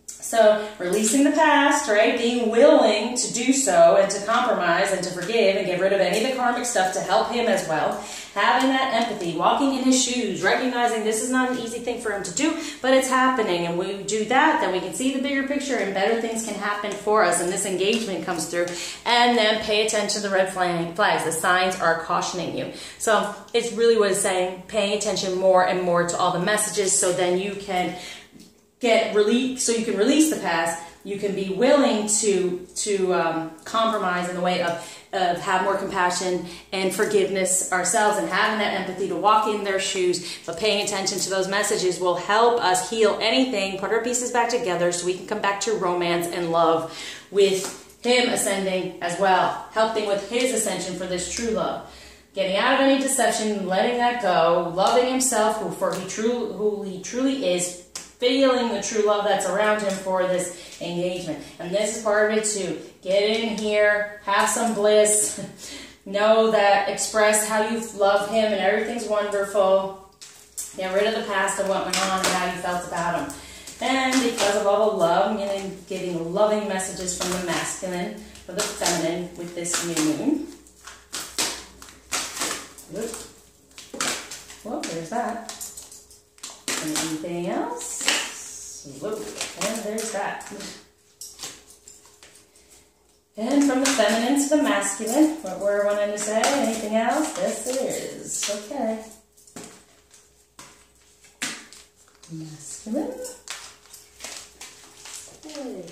so releasing the past, right? Being willing to do so and to compromise and to forgive and get rid of any of the karmic stuff to help him as well. Having that empathy, walking in his shoes, recognizing this is not an easy thing for him to do, but it's happening. And when we do that, then we can see the bigger picture and better things can happen for us. And this engagement comes through. And then pay attention to the red flags. The signs are cautioning you. So it's really what it's saying, paying attention more and more to all the messages, so then you can get relief, so you can release the past. You can be willing to compromise in the way of have more compassion and forgiveness ourselves, and having that empathy to walk in their shoes. But paying attention to those messages will help us heal anything, put our pieces back together so we can come back to romance and love with him ascending as well, helping with his ascension for this true love. Getting out of any deception, letting that go, loving himself who he truly is, feeling the true love that's around him for this engagement. And this is part of it too. Get in here, have some bliss, know that, express how you love him and everything's wonderful. Get rid of the past of what went on and how you felt about him. And because of all the love, I'm getting loving messages from the masculine, for the feminine with this new moon. Well, there's that. Anything else? Whoop, and there's that. And from the feminine to the masculine, what we're wanting to say, anything else? Yes, it is. Okay. Masculine. Okay.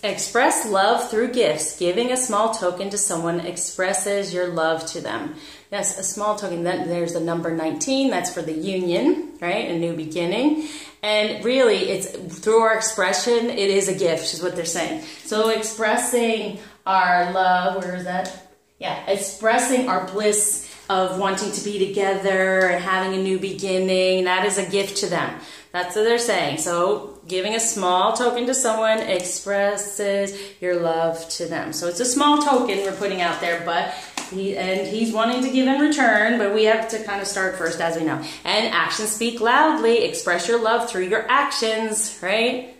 Express love through gifts. Giving a small token to someone expresses your love to them. Yes, a small token. Then there's the number 19. That's for the union, right? A new beginning. And really, it's through our expression, it is a gift, is what they're saying. So expressing our love, where is that? Yeah, expressing our bliss of wanting to be together and having a new beginning, that is a gift to them. That's what they're saying. So giving a small token to someone expresses your love to them. So it's a small token we're putting out there, but he's wanting to give in return, but we have to kind of start first, as we know. And actions speak loudly. Express your love through your actions, right?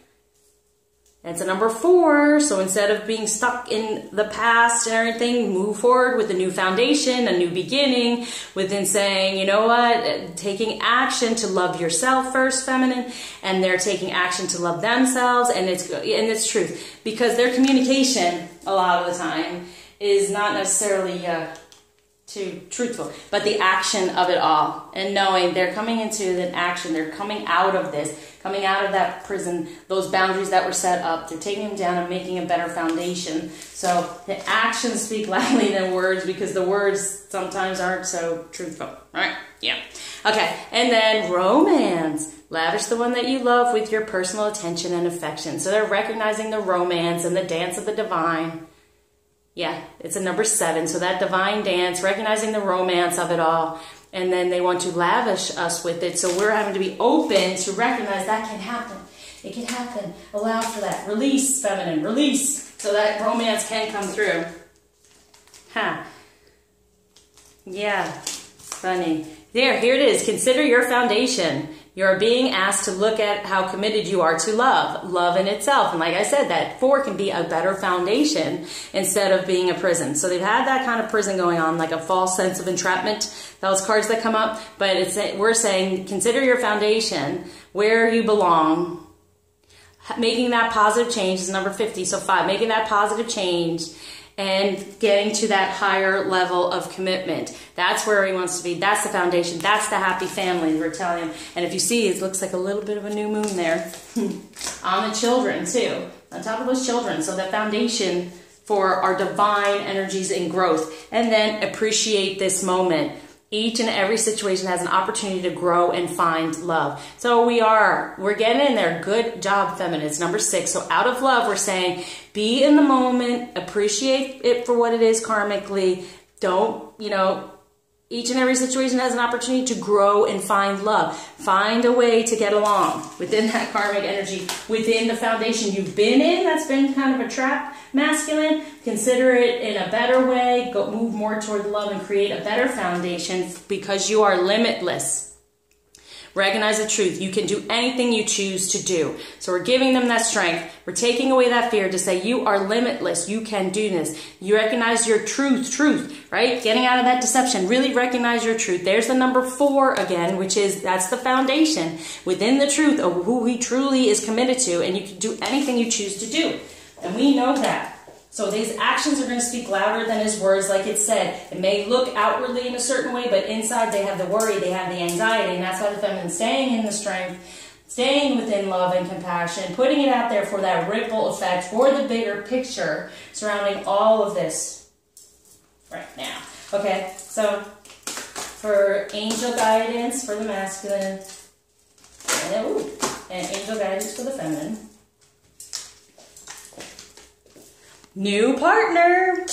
It's a number 4, so instead of being stuck in the past and everything, move forward with a new foundation, a new beginning, within saying, you know what, taking action to love yourself first, feminine, and they're taking action to love themselves, and it's truth. Because their communication, a lot of the time, is not necessarily too truthful, but the action of it all, and knowing they're coming into an action, they're coming out of this, coming out of that prison, those boundaries that were set up, they're taking them down and making a better foundation. So the actions speak loudly than words, because the words sometimes aren't so truthful, right? Yeah. Okay, and then romance. Lavish the one that you love with your personal attention and affection. So they're recognizing the romance and the dance of the divine. Yeah, it's a number 7. So that divine dance, recognizing the romance of it all, and then they want to lavish us with it. So we're having to be open to recognize that can happen. It can happen. Allow for that. Release, feminine, release, so that romance can come through. Huh. Yeah, funny. There, here it is. Consider your foundation. You're being asked to look at how committed you are to love, love in itself. And like I said, that 4 can be a better foundation instead of being a prison. So they've had that kind of prison going on, like a false sense of entrapment, those cards that come up. But we're saying, consider your foundation, where you belong. Making that positive change is number 50, so 5. Making that positive change and getting to that higher level of commitment. That's where he wants to be. That's the foundation. That's the happy family we're telling him. And if you see, it looks like a little bit of a new moon there. On the children, too. On top of those children. So that foundation for our divine energies and growth. And then appreciate this moment. Each and every situation has an opportunity to grow and find love. So we're getting in there. Good job, feminine. It's number 6. So out of love, we're saying, be in the moment, appreciate it for what it is karmically. Don't, each and every situation has an opportunity to grow and find love. Find a way to get along within that karmic energy, within the foundation you've been in. That's been kind of a trap, masculine. Consider it in a better way. Go move more toward love and create a better foundation because you are limitless. Recognize the truth. You can do anything you choose to do. So we're giving them that strength. We're taking away that fear to say you are limitless. You can do this. You recognize your truth, right? Getting out of that deception. Really recognize your truth. There's the number 4 again, which is, that's the foundation within the truth of who he truly is committed to, and you can do anything you choose to do. And we know that. So these actions are going to speak louder than his words, like it said. It may look outwardly in a certain way, but inside they have the worry, they have the anxiety, and that's why the feminine staying in the strength, staying within love and compassion, putting it out there for that ripple effect, for the bigger picture surrounding all of this right now. Okay, so for angel guidance for the masculine, and angel guidance for the feminine. New partner.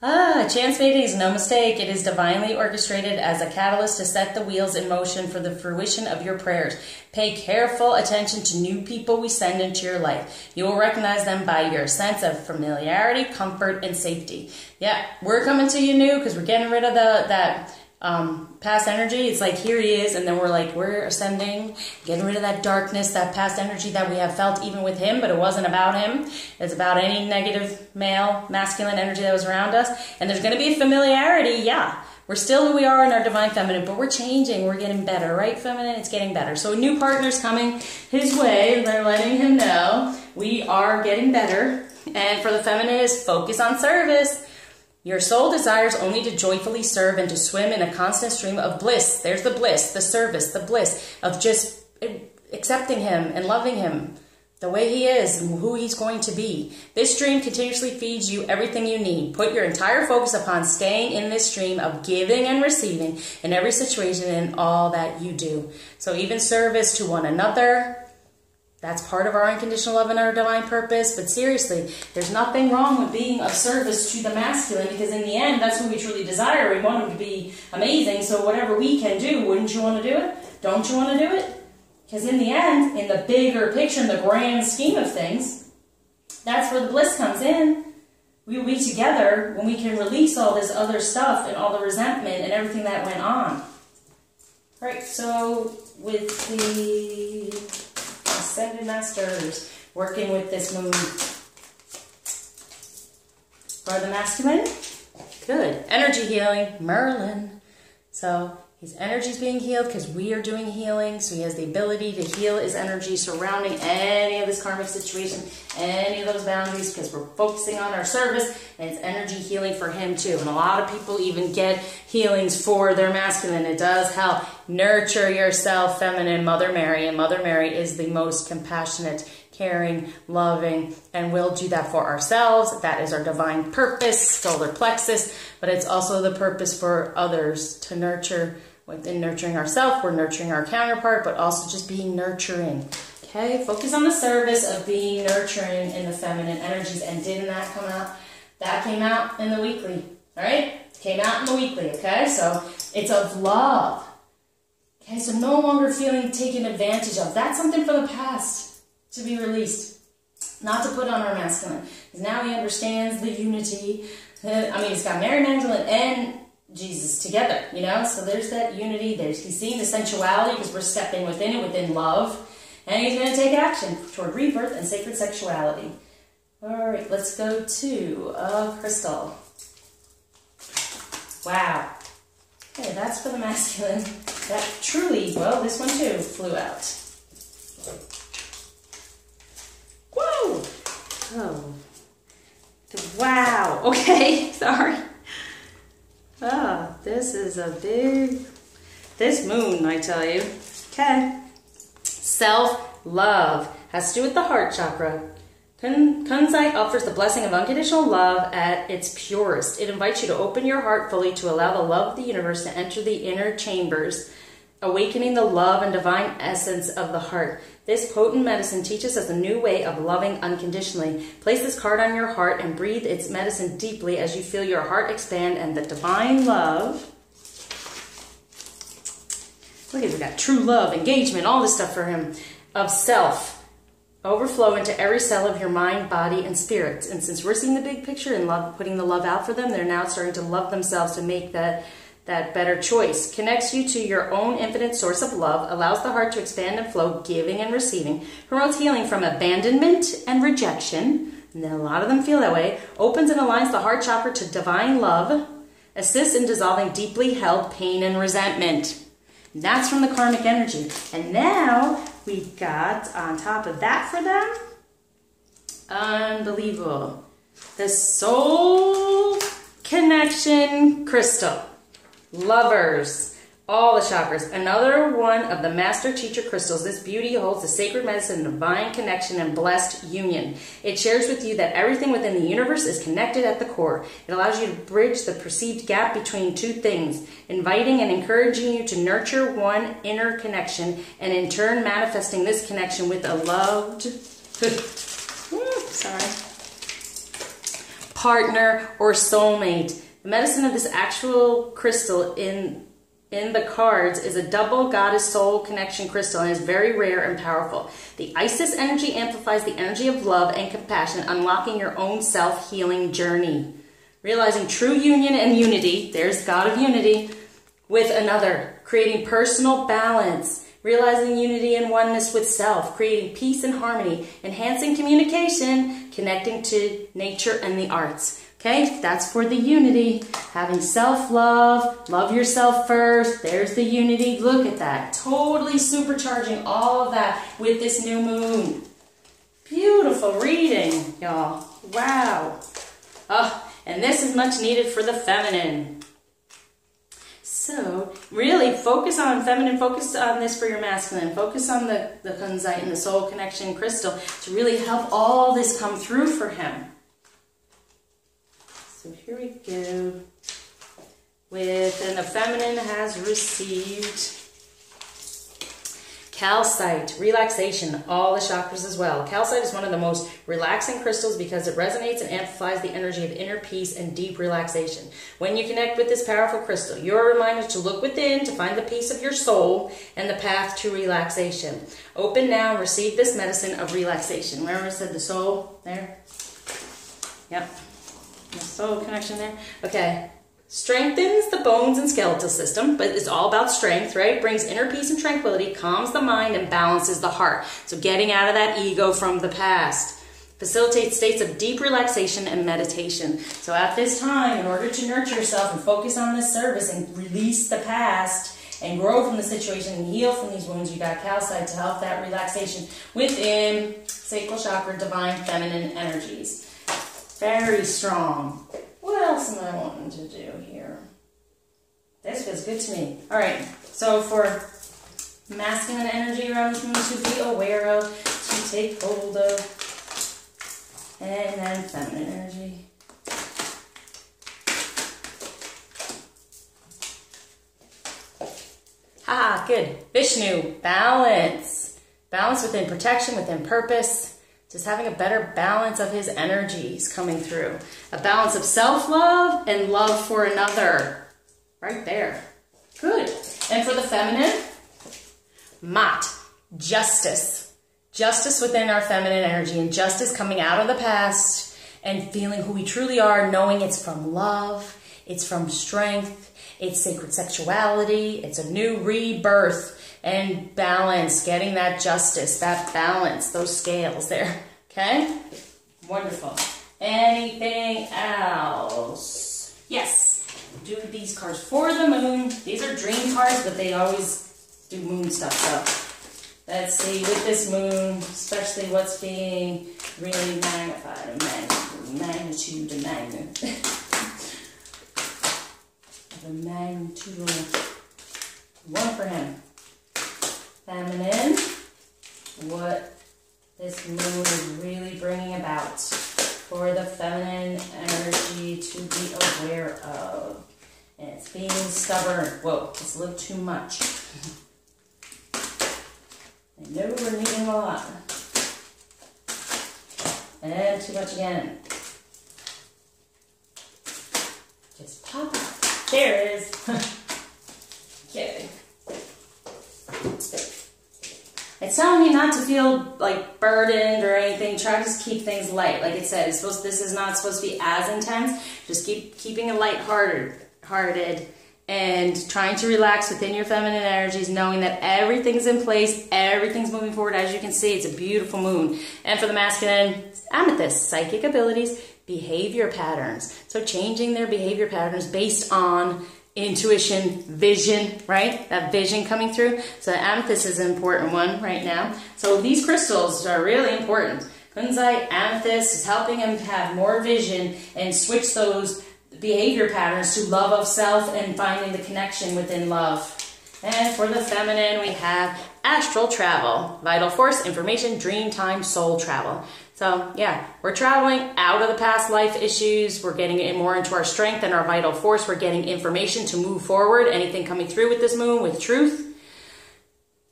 Chance mating is no mistake. It is divinely orchestrated as a catalyst to set the wheels in motion for the fruition of your prayers. Pay careful attention to new people we send into your life. You will recognize them by your sense of familiarity, comfort, and safety. Yeah, we're coming to you new because we're getting rid of that past energy. It's like, here he is, and then we're ascending, getting rid of that darkness, that past energy that we have felt even with him, but it wasn't about him. It's about any negative male, masculine energy that was around us. And there's going to be a familiarity, yeah. We're still who we are in our divine feminine, but we're changing, we're getting better, right, feminine? It's getting better. So a new partner's coming his way. They're letting him know we are getting better. And for the feminine is focus on service. Your soul desires only to joyfully serve and to swim in a constant stream of bliss. There's the bliss, the service, the bliss of just accepting him and loving him the way he is and who he's going to be. This stream continuously feeds you everything you need. Put your entire focus upon staying in this stream of giving and receiving in every situation and all that you do. So even service to one another, that's part of our unconditional love and our divine purpose. But seriously, there's nothing wrong with being of service to the masculine, because in the end, that's who we truly desire. We want him to be amazing, so whatever we can do, wouldn't you want to do it? Don't you want to do it? Because in the end, in the bigger picture, in the grand scheme of things, that's where the bliss comes in. We will be together when we can release all this other stuff and all the resentment and everything that went on. Right, so with the Ascended Masters, working with this moon. For the masculine, good. Energy healing, Merlin. So his energy is being healed because we are doing healing. So he has the ability to heal his energy surrounding any of this karmic situation, any of those boundaries, because we're focusing on our service, and it's energy healing for him too. And a lot of people even get healings for their masculine. It does help. Nurture yourself, feminine, Mother Mary. And Mother Mary is the most compassionate, caring, loving, and we'll do that for ourselves. That is our divine purpose, solar plexus, but it's also the purpose for others to nurture. Within nurturing ourselves, we're nurturing our counterpart, but also just being nurturing. Okay, focus on the service of being nurturing in the feminine energies. And didn't that come out? That came out in the weekly. All right, Came out in the weekly, okay? So it's of love. Okay, so no longer feeling taken advantage of. That's something from the past to be released. Not to put on our masculine. Because now he understands the unity. He's got Mary Magdalene and Jesus together, you know? So there's that unity. He's seeing the sensuality because we're stepping within it, within love. And he's going to take action toward rebirth and sacred sexuality. All right, let's go to crystal. Wow. Okay, that's for the masculine. That truly, well, this one too flew out. Whoa! Oh. Wow. Okay, sorry. This is a this moon, I tell you. Okay. Self-love has to do with the heart chakra. Kunzite offers the blessing of unconditional love at its purest. It invites you to open your heart fully to allow the love of the universe to enter the inner chambers, awakening the love and divine essence of the heart. This potent medicine teaches us a new way of loving unconditionally. Place this card on your heart and breathe its medicine deeply as you feel your heart expand and the divine love. Look at, we got true love, engagement, all this stuff for him, of self. Overflow into every cell of your mind, body, and spirit. And since we're seeing the big picture and love, putting the love out for them, they're now starting to love themselves to make that better choice. Connects you to your own infinite source of love, allows the heart to expand and flow, giving and receiving, promotes healing from abandonment and rejection, and then a lot of them feel that way, opens and aligns the heart chakra to divine love, assists in dissolving deeply held pain and resentment. And that's from the karmic energy. And now we got on top of that for them, unbelievable, the soul connection crystal. Lovers, all the chakras. Another one of the master teacher crystals. This beauty holds the sacred medicine, divine connection, and blessed union. It shares with you that everything within the universe is connected at the core. It allows you to bridge the perceived gap between two things, inviting and encouraging you to nurture one inner connection, and in turn manifesting this connection with a loved partner or soulmate. The medicine of this actual crystal in the cards is a double goddess soul connection crystal and is very rare and powerful. The Isis energy amplifies the energy of love and compassion, unlocking your own self-healing journey. Realizing true union and unity, there's God of unity, with another, creating personal balance, realizing unity and oneness with self, creating peace and harmony, enhancing communication, connecting to nature and the arts. Okay, that's for the unity. Having self-love, love yourself first. There's the unity. Look at that. Totally supercharging all of that with this new moon. Beautiful reading, y'all. Wow. Oh, and this is much needed for the feminine. So, really focus on feminine, focus on this for your masculine. Focus on the kunzite and the soul connection crystal to really help all this come through for him. So here we go. And the feminine has received calcite, relaxation, all the chakras as well. Calcite is one of the most relaxing crystals because it resonates and amplifies the energy of inner peace and deep relaxation. When you connect with this powerful crystal, you're reminded to look within to find the peace of your soul and the path to relaxation. Open now and receive this medicine of relaxation. Remember I said the soul there? Yep. The soul connection there. Okay. Strengthens the bones and skeletal system, but it's all about strength, right? Brings inner peace and tranquility, calms the mind, and balances the heart. So getting out of that ego from the past. Facilitates states of deep relaxation and meditation. So at this time, in order to nurture yourself and focus on this service and release the past and grow from the situation and heal from these wounds, you got calcite to help that relaxation within sacral chakra, divine feminine energies. Very strong. What else am I wanting to do here? This feels good to me. All right, so for masculine energy around this moon to be aware of, to take hold of, and then feminine energy. Good. Vishnu, balance. Balance within protection, within purpose. just having a better balance of his energies coming through. A balance of self-love and love for another. Right there. Good. And for the feminine, Mat, justice. Justice within our feminine energy, and justice coming out of the past and feeling who we truly are, knowing it's from love, it's from strength, it's sacred sexuality, it's a new rebirth. And balance, getting that justice, that balance, those scales there. Okay? Wonderful. Anything else? Yes. Do these cards for the moon. These are dream cards, but they always do moon stuff. So let's see, with this moon, especially what's being really magnified. Magnitude. The magnitude. One for him. Feminine, what this moon is really bringing about for the feminine energy to be aware of. And it's being stubborn. Whoa, it's a little too much. I know we're needing a lot. And too much again. Just pop out. There it is. Okay. It's telling me not to feel like burdened or anything. Try to just keep things light. Like it said, this is not supposed to be as intense. Just keeping it light-hearted and trying to relax within your feminine energies, knowing that everything's in place, everything's moving forward. As you can see, it's a beautiful moon. And for the masculine, amethyst, psychic abilities, behavior patterns. So changing their behavior patterns based on intuition, vision, right? That vision coming through. So the amethyst is an important one right now. So these crystals are really important. Kunzite, amethyst is helping him have more vision and switch those behavior patterns to love of self and finding the connection within love. And for the feminine, we have astral travel, vital force, information, dream time, soul travel. So yeah, we're traveling out of the past life issues. We're getting more into our strength and our vital force. We're getting information to move forward. Anything coming through with this moon, with truth.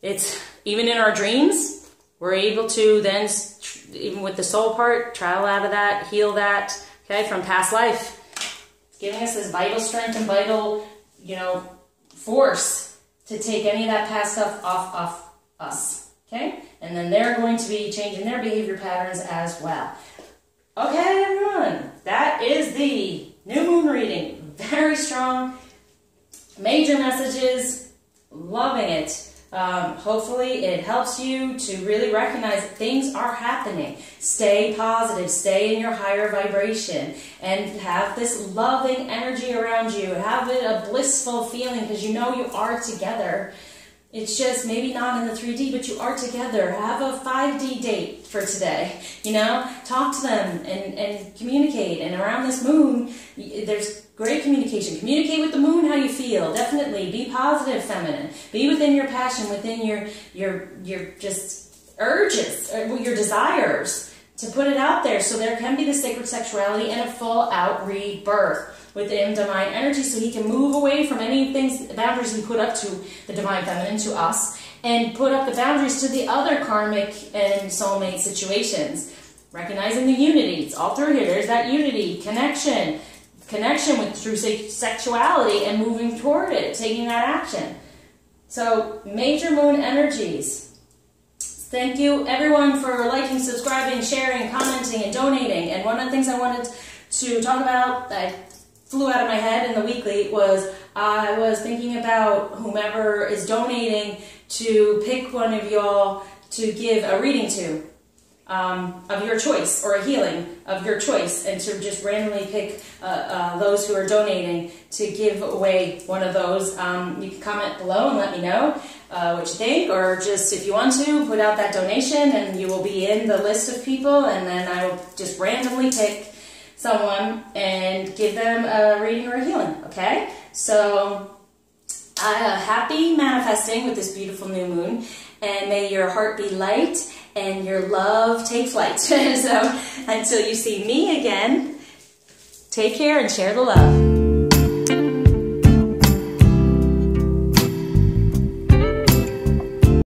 It's even in our dreams, we're able to then, even with the soul part, travel out of that, heal that, okay, from past life. It's giving us this vital strength and vital, force to take any of that past stuff off us, okay? And then they're going to be changing their behavior patterns as well. Okay, everyone, that is the new moon reading. Very strong, major messages, loving it. Hopefully it helps you to really recognize that things are happening. Stay positive, stay in your higher vibration, and have this loving energy around you. Have it a blissful feeling because you know you are together. It's just maybe not in the 3D, but you are together. Have a 5D date for today. Talk to them and communicate. And around this moon, there's great communication. Communicate with the moon how you feel. Definitely be positive, feminine. Be within your passion, within your just urges, or your desires, to put it out there so there can be the sacred sexuality and a full out rebirth within divine energy, so he can move away from any boundaries we put up to the divine feminine, to us, and put up the boundaries to the other karmic and soulmate situations. Recognizing the unity. It's all through here. There's that unity, connection with true sexuality, and moving toward it, taking that action. So, major moon energies. Thank you, everyone, for liking, subscribing, sharing, commenting, and donating. And one of the things I wanted to talk about that flew out of my head in the weekly was I was thinking about whomever is donating to pick one of y'all to give a reading to of your choice, or a healing of your choice, and to just randomly pick those who are donating to give away one of those. You can comment below and let me know what you think, or just if you want to put out that donation and you will be in the list of people, and then I will just randomly pick someone and give them a reading or a healing, okay? So, happy manifesting with this beautiful new moon, and may your heart be light and your love take flight. So, until you see me again, take care and share the love.